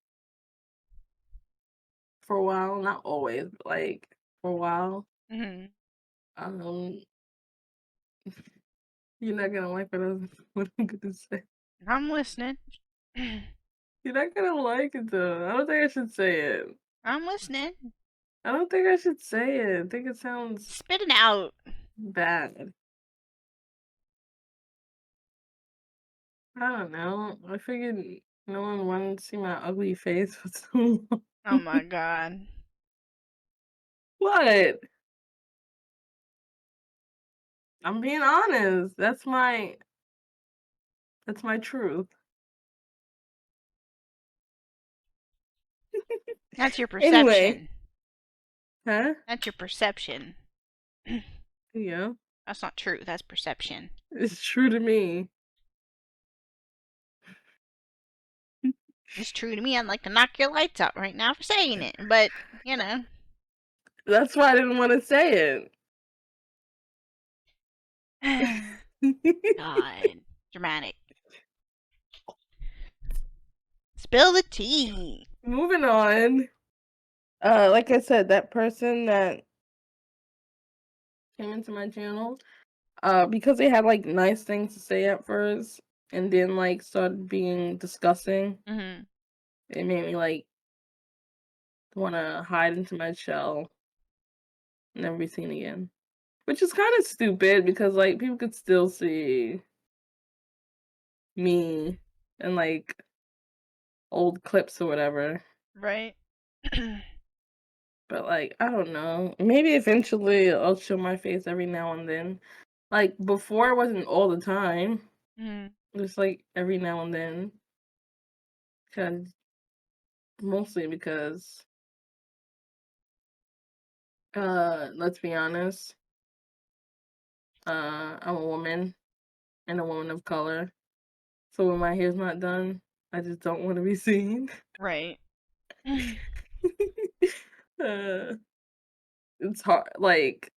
for a while. Not always, but like for a while. Mm-hmm. You're not gonna like what I'm gonna say. I'm listening. You're not gonna like it though. I don't think I should say it. I'm listening. I don't think I should say it. I think it sounds Spit it out. bad. I don't know. I figured no one wanted to see my ugly face for too long. Oh my god. What? I'm being honest. That's my truth. That's your perception. Anyway. Huh? That's your perception. Yeah. That's not true. That's perception. It's true to me. It's true to me. I'd like to knock your lights out right now for saying it. But, That's why I didn't want to say it. God. Dramatic. Spill the tea. Moving on. Like I said, that person that came into my channel, because they had like nice things to say at first, and then like started being disgusting. Mhm. It made me like want to hide into my shell, never be seen again. Which is kind of stupid because like people could still see me in like old clips or whatever. Right. But like I don't know. Maybe eventually I'll show my face every now and then. Like before it wasn't all the time. Mhm. Just like every now and then. Cause mostly because let's be honest, I'm a woman and a woman of color. So when my hair's not done, I just don't want to be seen. Right. uh, it's hard. Like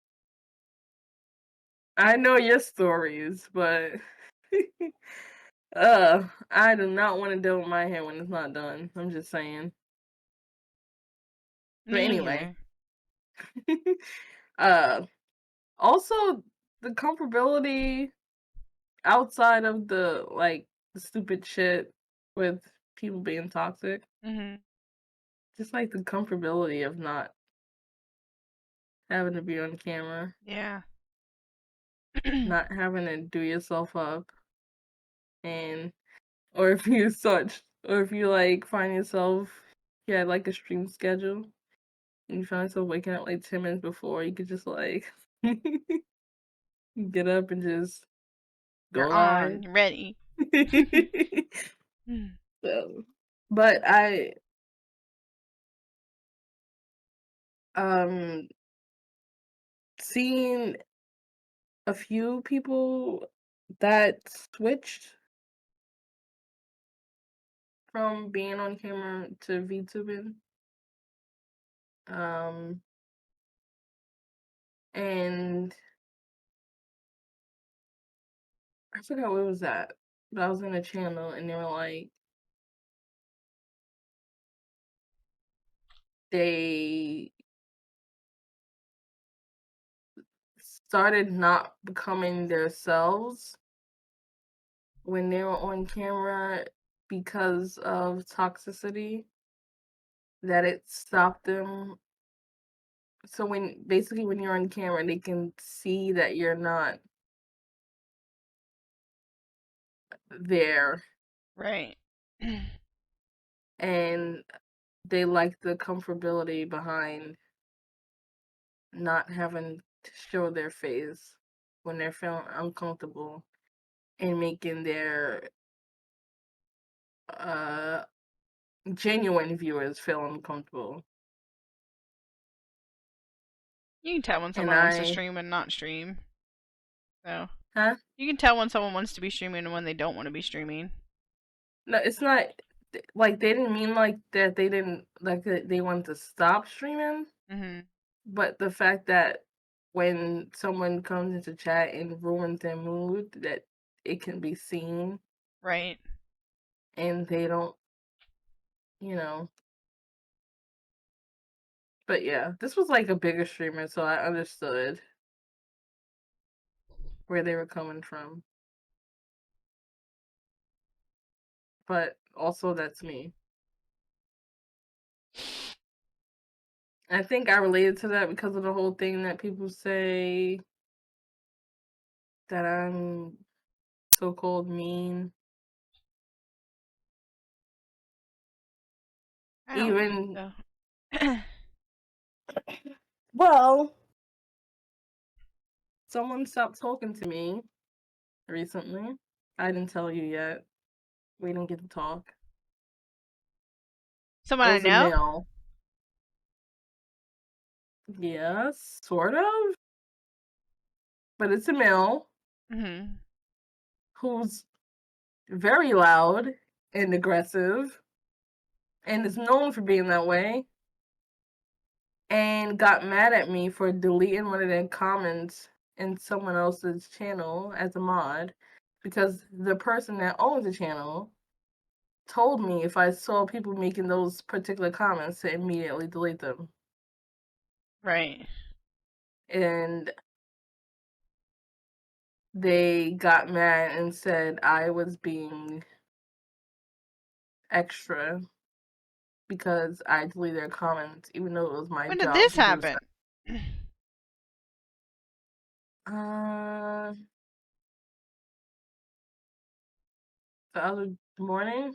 I know your stories, but I do not want to deal with my hair when it's not done. I'm just saying. But Me anyway, neither. uh, also the comfortability outside of the like the stupid shit with people being toxic, Mhm. just like the comfortability of not having to be on camera, Yeah. not having to do yourself up, and or if you such, or if you like find yourself, yeah, like a stream schedule, and you find yourself waking up like 10 minutes before, you could just like get up and just You're go on. live. You're ready. Mm. So, but I um seen a few people that switched from being on camera to VTubing. Um, and I forgot what was that, but I was in a channel and they were like, they started not becoming themselves when they were on camera because of toxicity, that it stopped them. So when basically when you're on camera, they can see that you're not there, Right. and they like the comfortability behind not having to show their face when they're feeling uncomfortable and making their uh genuine viewers feel uncomfortable. You can tell when And someone wants to I stream and not stream. So huh? you can tell when someone wants to be streaming and when they don't want to be streaming. No, it's not like they didn't mean like that they didn't like that they wanted to stop streaming, Mhm. but the fact that when someone comes into chat and ruins their mood, that it can be seen Right. and they don't, you know. But yeah, this was like a bigger streamer, so I understood where they were coming from. But also that's me. I think I related to that because of the whole thing that people say that I'm so-called mean. I don't think Even so. well, someone stopped talking to me recently. I didn't tell you yet. We didn't get to talk. Someone It I was a know? male. Yes, sort of. But it's a male Mhm. who's very loud and aggressive and is known for being that way, and got mad at me for deleting one of their comments in someone else's channel as a mod because the person that owns the channel told me if I saw people making those particular comments to immediately delete them. Right. And they got mad and said I was being extra because I deleted their comments, even though it was my When did job this to do so. happen? The other morning.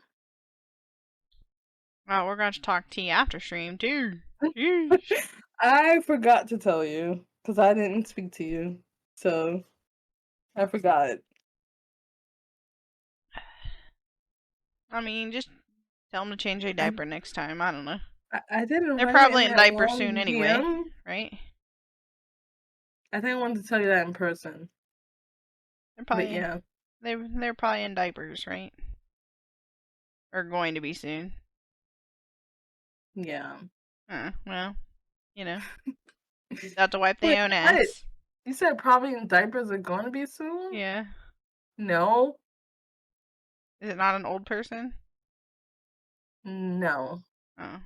Oh, we're going to talk tea after stream too. Yeesh. I forgot to tell you because I didn't speak to you, so I forgot. I mean, just tell them to change their diaper next time. I don't know. I didn't They're write it in probably in that diapers soon long anyway, DM. right? I think I wanted to tell you that in person, They're but probably yeah, they're probably in diapers, right? Or going to be soon. yeah. Well, you know, got to wipe Wait, their own what? ass. You said probably in diapers are going to be soon? Yeah. No, Is it not an old person? no. Oh.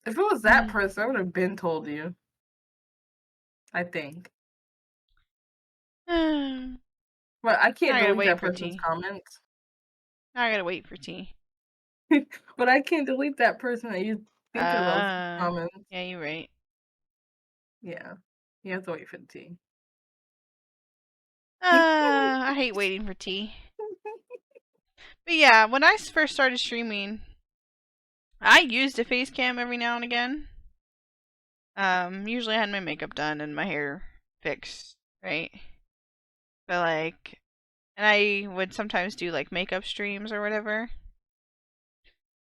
If it was that person, I would have been told you. I think. Now But I can't I gotta delete wait that for person's tea. comments. Now I gotta wait for tea. But I can't delete that person that you think of those comments. Yeah, you're right. Yeah. You have to wait for the tea. I hate waiting for tea. But yeah, when I first started streaming, I used a face cam every now and again. Usually I had my makeup done and my hair fixed, right? But like, and I would sometimes do like makeup streams or whatever.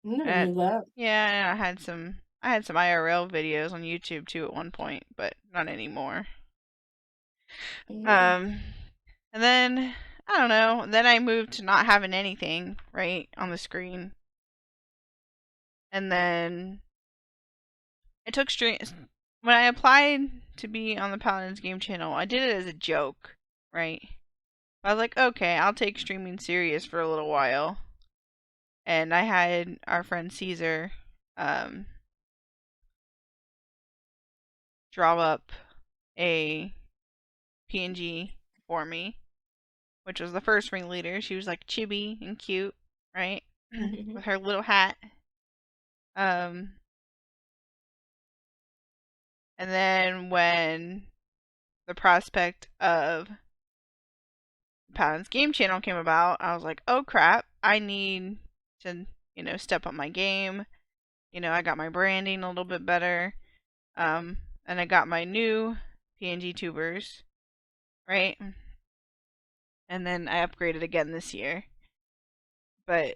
I never And knew that. yeah, and I had some IRL videos on YouTube too at one point, but not anymore. Um, and then I don't know. Then I moved to not having anything right on the screen, and then I took stream when I applied to be on the Paladins game channel. I did it as a joke, right? I was like, okay, I'll take streaming serious for a little while. And I had our friend Caesar draw up a PNG for me, which was the first ringleader. She was like chibi and cute, right? With her little hat. Um, and then when the prospect of Paladin's game channel came about, I was like, oh crap, I need to, step up my game. I got my branding a little bit better. And I got my new PNG tubers, right? And then I upgraded again this year. But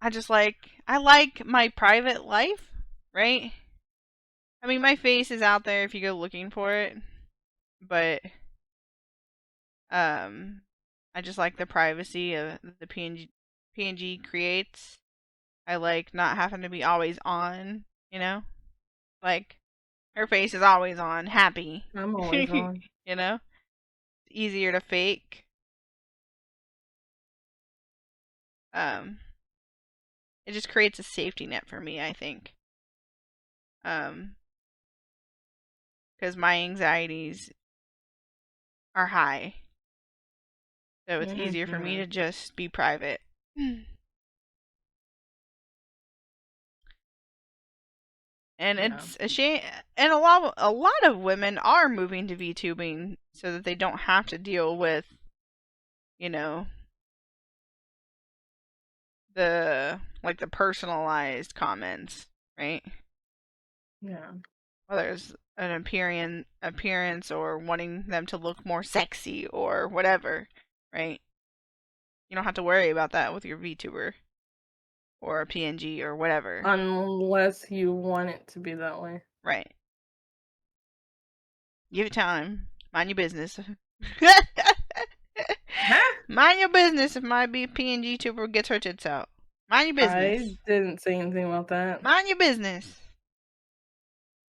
I like my private life, right? I mean, my face is out there if you go looking for it, but I just like the privacy of the PNG creates. I like not having to be always on, Like her face is always on, happy. I'm always on. It's easier to fake. Um it just creates a safety net for me, I think. Um because my anxieties are high. So it's easier for me to just be private. And it's a shame, and a lot of women are moving to VTubing so that they don't have to deal with, you know, the personalized comments, right? Yeah. Whether it's an appearance or wanting them to look more sexy or whatever, right? You don't have to worry about that with your VTuber or a PNG or whatever. Unless you want it to be that way. Right. Give it time. Mind your business. Mind your business if my PNG tuber gets her tits out. Mind your business. I didn't say anything about that. Mind your business.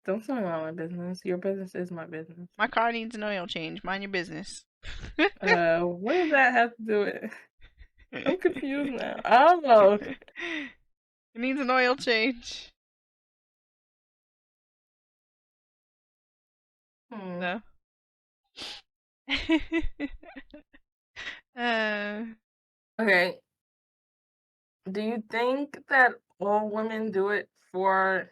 Don't tell me about my business. Your business is my business. My car needs an oil change. Mind your business. What does that have to do with? I'm confused now. I don't know. It needs an oil change. Hmm. So. uh, Okay. Do you think that all women do it for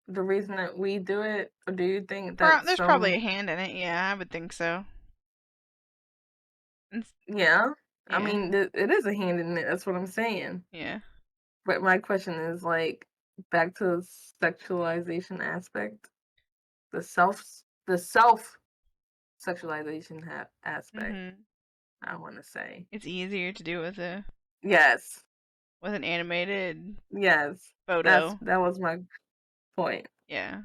the reason that we do it, or do you think that there's probably some? a hand in it. Yeah, I would think so. Yeah, I Yeah, mean, it is a hand in it. That's what I'm saying. yeah. But my question is like back to the sexualization aspect, the self sexualization aspect. Mhm. I want to say It's easier to do yes, with an animated yes. photo. That was my point. Yeah.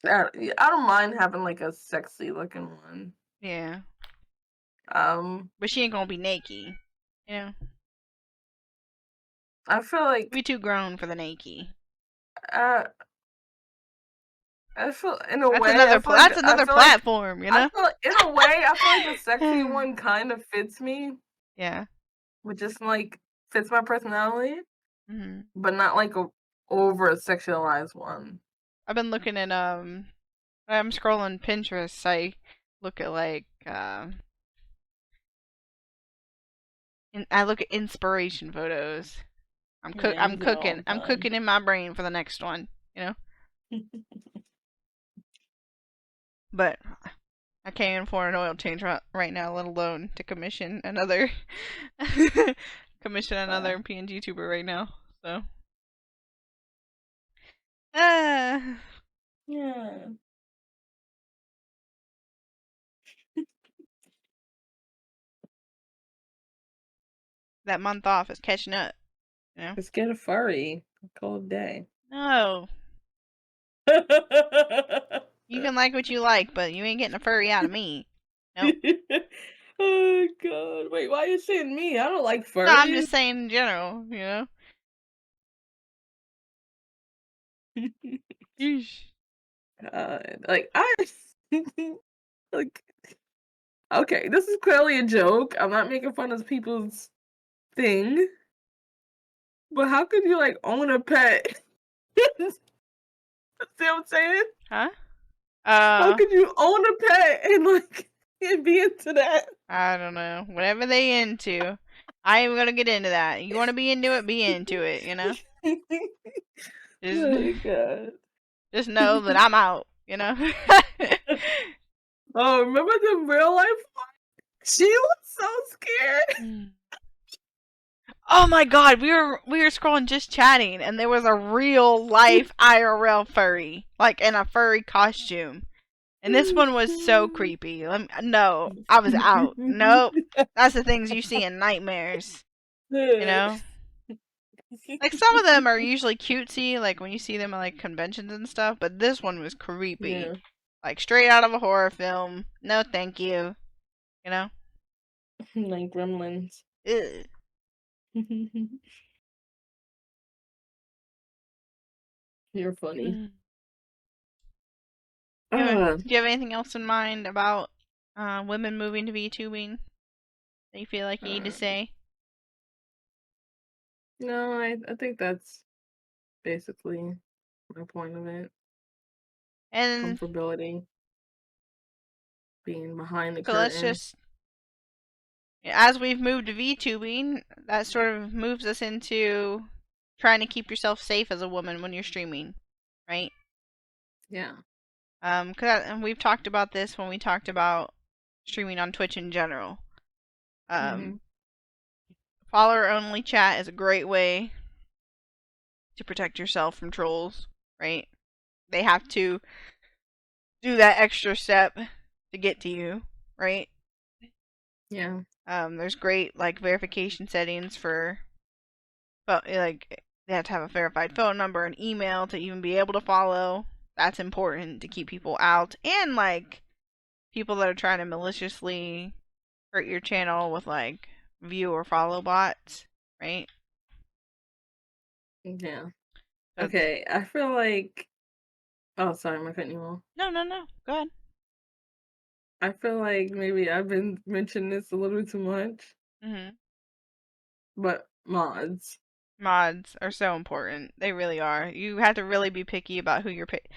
I don't mind having like a sexy looking one. Yeah. Um, But she ain't gonna be naked. You know? I feel like We too grown for the naked. uh, I feel in a way, That's another platform, you I know? feel in a way, I feel like the sexy one kind of fits me, Yeah. but just like fits my personality, Mhm. but not like a over sexualized one. I've been looking at I'm scrolling Pinterest. I look at like I look at inspiration photos. Yeah, you do that all the I'm time. cooking in my brain for the next one, you know? But I can't afford an oil change right now, let alone to commission another Uh, PNG tuber right now. So, uh, yeah. that month off is catching up. You know? Let's get a furry. Call it a day. No, you can like what you like, but you ain't getting a furry out of me. Nope. Oh god. Wait, why are you saying me? I don't like No, I'm furries. just saying in general. You know? Yeesh. Like I like okay, this is clearly a joke. I'm not making fun of people's thing. But how could you like own a pet? See what I'm saying? Huh? How could you own a pet and like and be into that? I don't know. Whatever they into. I ain't gonna get into that. You wanna be into it, you know? Just Oh god. just know that I'm out, you know? Oh, remember the real life one? She was so scared. Oh my god, we were scrolling just chatting and there was a real life IRL furry, like in a furry costume. And this one was so creepy. No, I was out. Nope. That's the things you see in nightmares, you know? Like some of them are usually cutesy, like when you see them at like conventions and stuff, but this one was creepy. Yeah, Like straight out of a horror film. No thank you. You know? like gremlins. Ugh. You're funny. Mm. Uh, Do you have anything else in mind about women moving to VTubing that you feel like you need to uh, say? no, I think that's basically my point of it. And Comfortability, being behind the so let's curtain. just, as we've moved to VTubing, that sort of moves us into trying to keep yourself safe as a woman when you're streaming, right? Yeah. And we've talked about this when we talked about streaming on Twitch in general. Mm-hmm. Um, follower only chat is a great way to protect yourself from trolls, right? They have to do that extra step to get to you, right? Yeah. There's great like verification settings for, but like they have to have a verified phone number and email to even be able to follow. That's important to keep people out, and like people that are trying to maliciously hurt your channel with like view or follow bots, right? Yeah. So Okay. I feel like. Oh, sorry, am I cutting you off? no, no, no. Go ahead. I feel like maybe I've been mentioning this a little too much, Mhm. but mods. Mods are so important. They really are. You have to really be picky about who you're picking.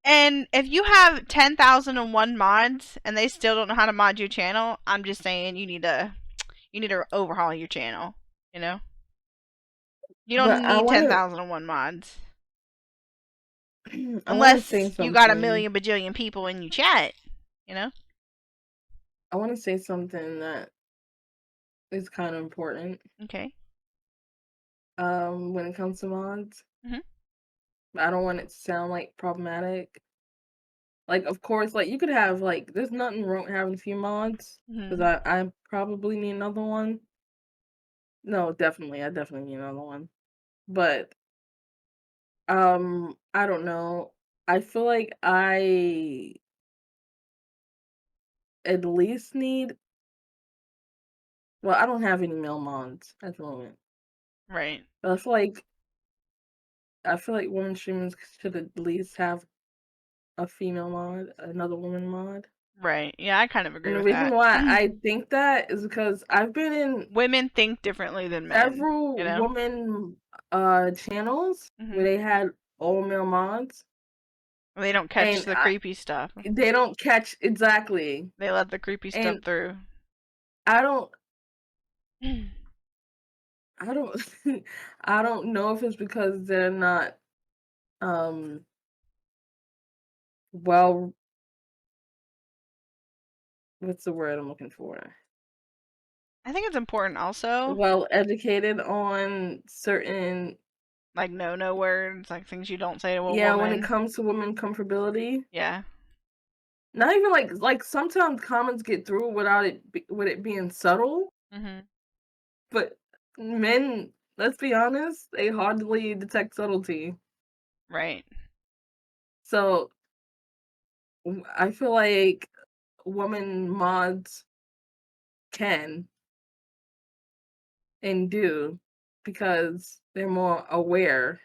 And if you have 10,001 mods and they still don't know how to mod your channel, I'm just saying you need to overhaul your channel. You know, you But don't need 10,001 mods I want to say unless you got a something. million bajillion people in your chat. You know. I want to say something that is kind of important. Okay. When it comes to mods, Mhm. I don't want it to sound like problematic. Like, of course, like you could have like, there's nothing wrong with having a few mods because Mhm. I probably need another one. No, definitely, I definitely need another one. But I don't know. I feel like I at least need. Well, I don't have any male mods at the moment, Right. but I feel like women streamers should at least have a female mod, another woman mod. Right. Yeah, I kind of agree And the with reason that. why I think that is because I've been in Women think differently than men. You several know. woman channels where Mhm. they had all male mods, They don't catch and the creepy stuff. they don't catch exactly. They let the creepy stuff And through. I don't, I don't, I don't know if it's because they're not um well, what's the word I'm looking for? I think it's important also, Well educated on certain, like no words, like things you don't say to a yeah, when it woman. comes to women comfortability. Yeah. Not even like sometimes comments get through without with it being subtle, Mhm. but men, let's be honest, they hardly detect subtlety. Right. So I feel like women mods can and do because they're more aware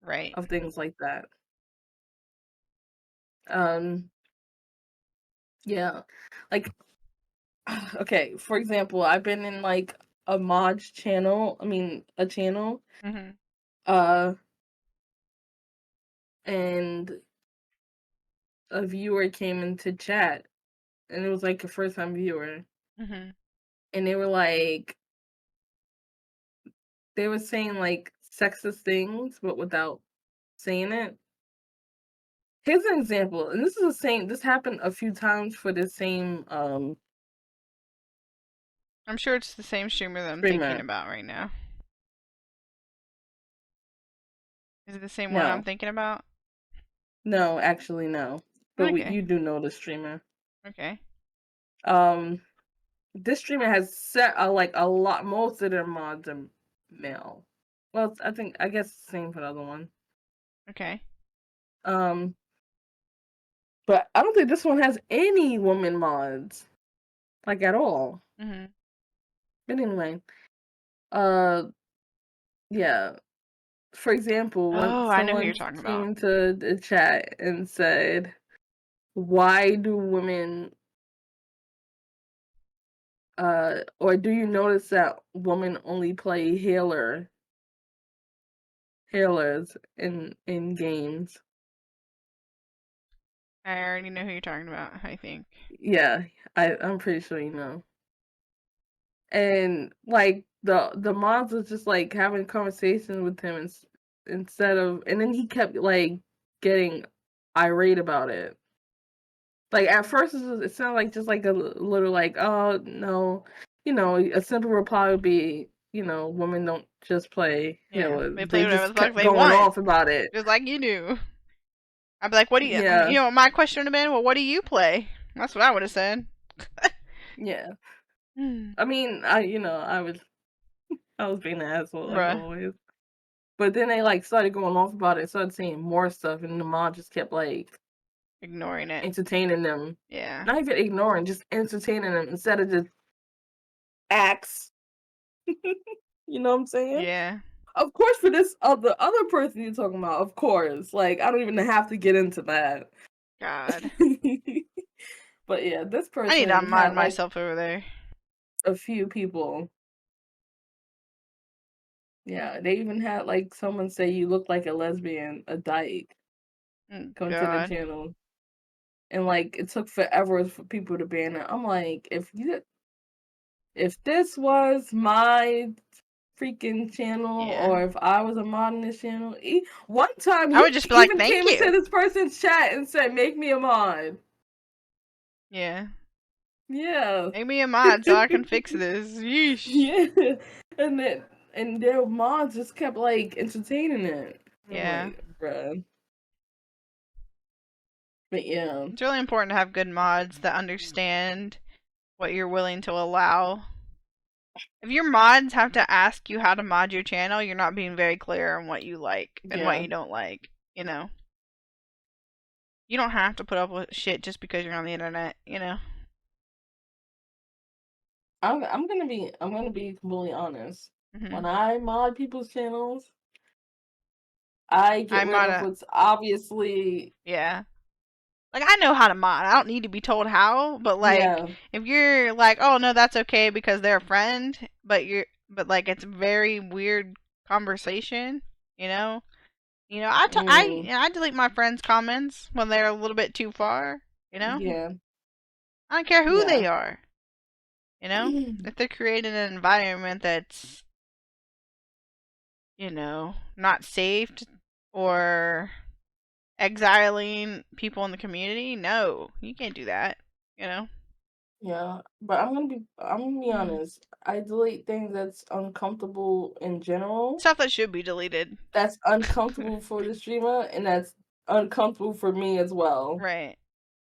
Right. of things like that. Um, yeah, like okay, for example, I've been in like a mods channel. I mean, a channel. Mhm. Uh, and a viewer came into chat, and it was like a first time viewer, Mhm. and they were saying like sexist things, but without saying it. Here's an example, and this is the same. This happened a few times for the same I'm sure it's the same streamer that I'm thinking streamer. about right now. Is it the same one I'm No, thinking about? no, actually no. But Okay. you do know the streamer. Okay. Um, this streamer has set like a lot. Most of their mods are male. Well, I guess the same for the other one. Okay. Um, but I don't think this one has any woman mods, like at all. Mhm. But anyway, uh, yeah. For example, when Oh, I know who you're someone talking came about. into the chat and said, "Why do women, or do you notice that women only play healers in games?" I already know who you're talking about, I think. Yeah, I'm pretty sure you know. And like the moms was just like having conversations with him instead of, and then he kept like getting irate about it. Like at first it sounded like just like a little like, oh no, a simple reply would be, women don't just play Yeah. healers. They play They whatever just the fuck kept they going want. off about it. Just like you do. I'd be like, what do you, Yeah, my question would have been, well, what do you play? That's what I would have said. yeah. Hmm. I mean, I was being an asshole like Bruh. always. But then they like started going off about it, started saying more stuff, and the mom just kept like Ignoring it. entertaining them. Yeah. Not even ignoring, just entertaining them instead of just acts. You know what I'm saying? Yeah. Of course, for this other person you're talking about, of course. Like I don't even have to get into that. God. But yeah, this I need to person unmod had like myself over there. a few people Yeah, they even had like someone say you look like a lesbian, a dyke, Oh, come to the God. channel. And like it took forever for people to ban it. I'm like, if this was my freaking channel, Yeah. or if I was a mod in this channel, one time I you would just be like, even thank came into you. this person's chat and said, "Make me a mod." Yeah. Yeah. Make me a mod so I can fix this. Yeesh. Yeah. And then their mods just kept like entertaining it. I'm Yeah. like, bruh. But yeah. It's really important to have good mods that understand what you're willing to allow. If your mods have to ask you how to mod your channel, you're not being very clear on what you like and what Yeah. you don't like. You know, you don't have to put up with shit just because you're on the internet. You know. I'm gonna be completely honest. Hmm. When I mod people's channels, I get I rid mod of a what's obviously, yeah. Like I know how to mod. I don't need to be told how. But like, yeah. if you're like, oh no, that's okay because they're a friend, but like it's very weird conversation. You know. Mm, I delete my friends' comments when they're a little bit too far. You know. yeah. I don't care who Yeah. they are. You know, if they're creating an environment that's, not safe or exiling people in the community, no, you can't do that. You know, Yeah. But I'm gonna be mm. honest. I delete things that's uncomfortable in general. Stuff that should be deleted. That's uncomfortable for the streamer, and that's uncomfortable for me as well. Right.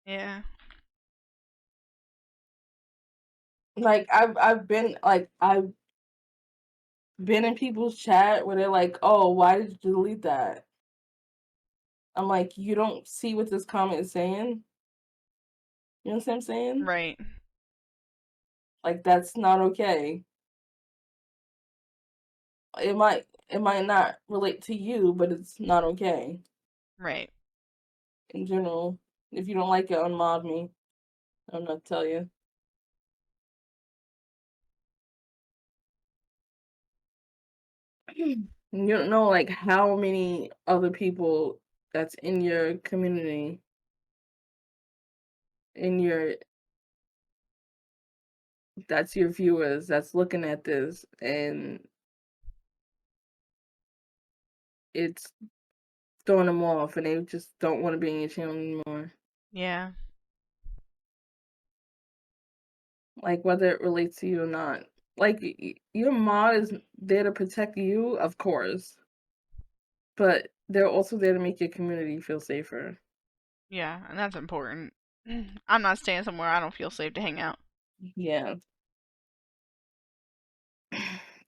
Yeah. Like I've been in people's chat where they're like, "Oh, why did you delete that?" I'm like, "You don't see what this comment is saying?" You know what I'm saying? Right. Like that's not okay. It might not relate to you, but it's not okay Right. in general. If you don't like it, unmod me. I'm not tell you. You don't know like how many other people that's in your community, in your that's your viewers that's looking at this, and it's throwing them off, and they just don't want to be in your channel anymore. Yeah. Like whether it relates to you or not. Like your mod is there to protect you, of course, but they're also there to make your community feel safer. Yeah. And that's important. I'm not staying somewhere I don't feel safe to hang out. Yeah,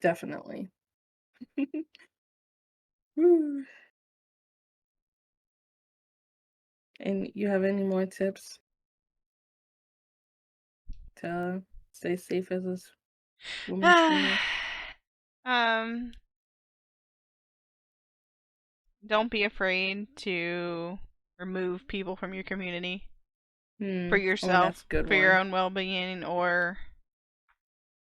definitely. Woo. And you have any more tips to stay safe as a woman streamer? um, don't be afraid to remove people from your community for Oh, that's yourself, a good for your one. own well-being, or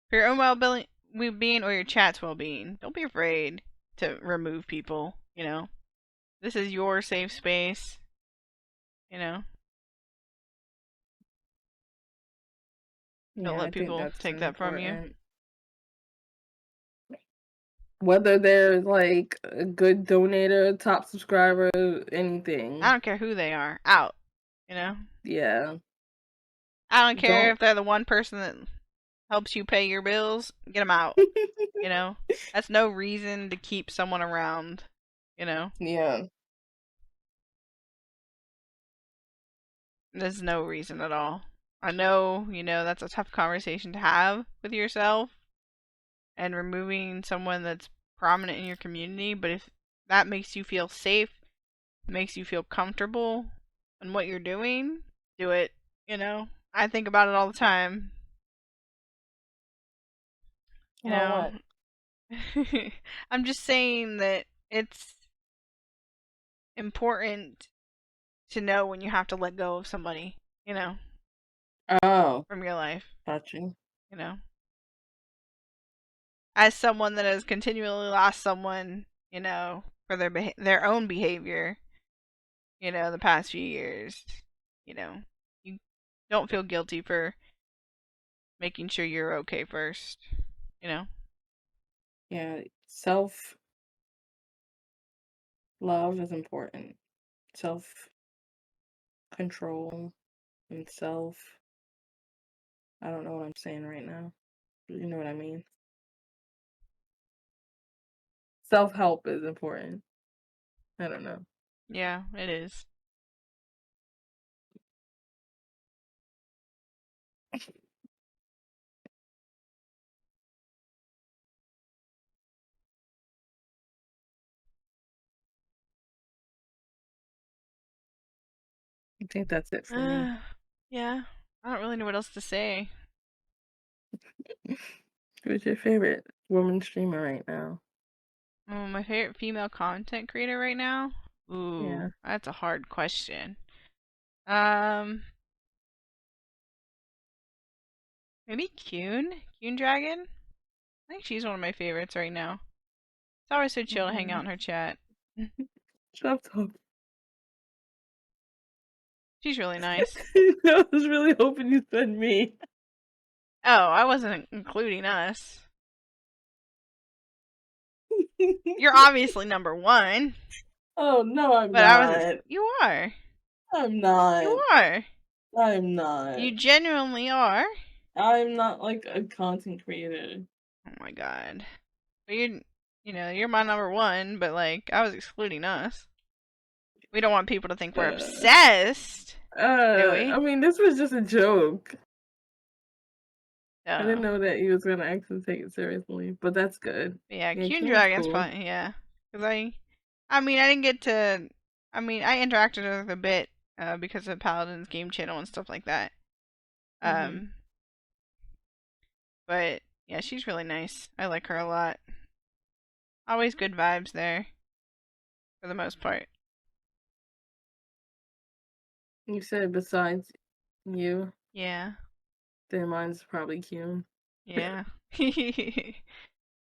for your own well-being or your chat's well-being. Don't be afraid to remove people. This is your safe space. You know, don't Yeah, let I think people that's take that from you. important. Whether they're like a good donator, top subscriber, I anything. don't care who they are. Out. You know, Yeah. I don't care Don't. if they're the one person that helps you pay your bills. Get them out. You know, that's no reason to keep someone around. You know, Yeah. there's no reason at all. I know, that's a tough conversation to have with yourself and removing someone that's prominent in your community, but if that makes you feel safe, makes you feel comfortable in what you're doing, do it. I think about it all the time. You About know, what? I'm just saying that it's important to know when you have to let go of somebody, Oh, from your life, got you. you know. as someone that has continually lost someone, for their own behavior, the past few years, you don't feel guilty for making sure you're okay first, you know? Yeah, self-love is important. Self-control and I don't know what I'm saying right now. You know what I mean? Self-help is important. I don't know. Yeah, it is. I think that's it for me. Yeah, I don't really know what else to say. Who's your favorite woman streamer right now? My favorite female content creator right now? Yeah. Ooh, that's a hard question. Um, Maybe Kuhn Dragon? I think she's one of my favorites right now. It's always so chill to hang out in her chat. Stop talking. She's really nice. I was really hoping you said me. Oh, I wasn't including us. You're obviously number one, Oh no, I'm but I was. not. You are. I'm You not. are. I'm not. You genuinely are. I'm not like a content creator. Oh my god. But you're my number one, but like, I was excluding us. We don't want people to think we're Uh, obsessed, do we? I mean, this was just a joke. I didn't No. know that you was gonna actually take it seriously, but that's good. Yeah, Yeah, Kuhn King's Dragon's cool. fun, yeah. Because I mean, I didn't get to. I mean, I interacted with her a bit because of Paladin's game channel and stuff like that. Hmm. Um, but yeah, she's really nice. I like her a lot. Always good vibes there, for the most part. You said besides you, Yeah, then mine's probably Q. yeah. She's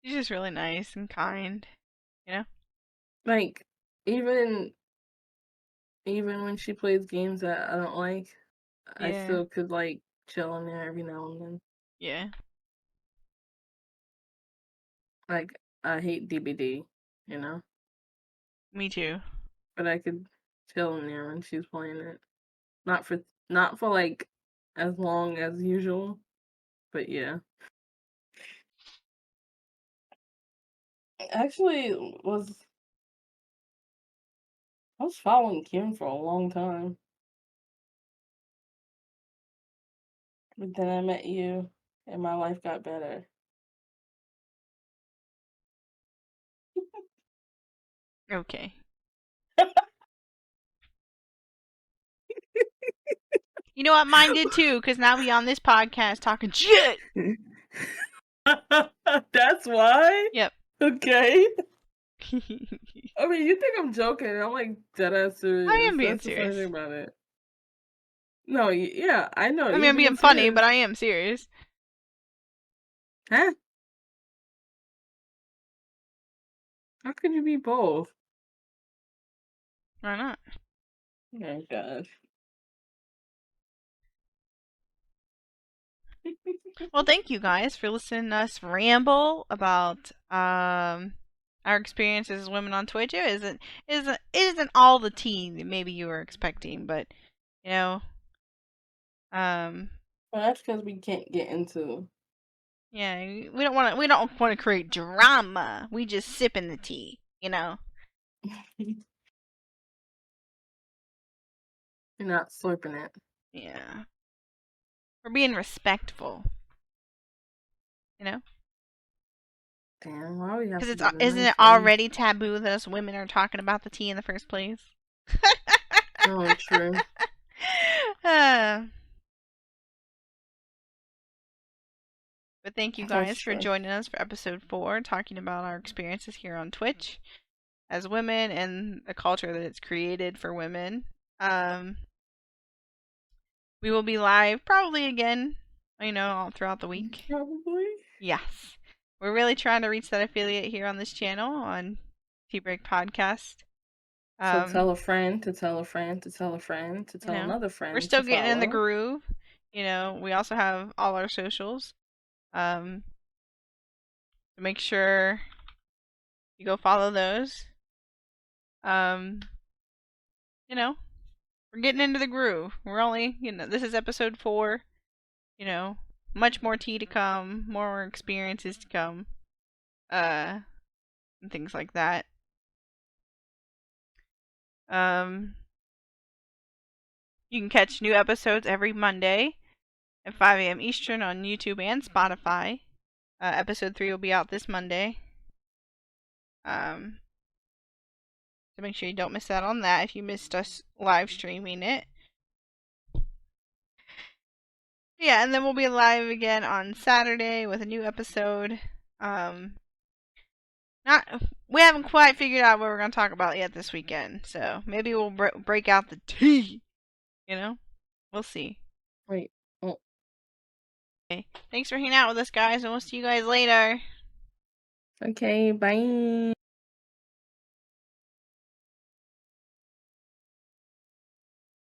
just really nice and kind, you know? Like even even when she plays games that I don't like, I Yeah, still could like chill in there every now and then. yeah. Like I hate DBD, you know, Me too. but I could chill in there when she's playing it. Not for like as long as usual, but yeah. Actually, I was following Kim for a long time, but then I met you, and my life got better. Okay. You know what? Mine did too, because now we on this podcast talking shit. That's why. Yep. Okay. I mean, you think I'm joking? I'm like dead ass I serious. am being That's the funny serious. thing about it. No, yeah, I know I mean, you're I'm being being funny, serious. but I am serious. Huh? How could you be both? Why not? Oh gosh. Well, thank you guys for listening to us ramble about our experiences as women on Twitch. It isn't all the tea that maybe you were expecting, but you know, um, Well, that's because we can't get into. yeah, we don't want to create drama. We just sipping the tea. You're not slurping it. Yeah, we're being respectful. You know, Damn, why we have because to it's be the isn't it nice ones? already taboo that us women are talking about the tea in the first place? Oh, true. uh, But thank you That's guys for true. joining us for episode 4, talking about our experiences here on Twitch as women and the culture that it's created for women. Um, we will be live probably again, all throughout the week. Probably. Yes. we're really trying to reach that affiliate here on this channel on Tea Break Podcast. So tell a friend to tell a friend to tell a friend to tell another We're friend still to getting in the follow. groove. We also have all our socials. To make sure you go follow those. We're getting into the groove. We're only, this is episode 4. Much more tea to come, more experiences to come, and things like that. You can catch new episodes every Monday at 5 a.m. Eastern on YouTube and Spotify. Episode 3 will be out this Monday. So make sure you don't miss out on that if you missed us live streaming it. Yeah, and then we'll be live again on Saturday with a new episode. We haven't quite figured out what we're gonna talk about yet this weekend, so maybe we'll break out the tea. We'll see. Wait. Oh. Okay. Thanks for hanging out with us, guys, and we'll see you guys later. Okay, bye.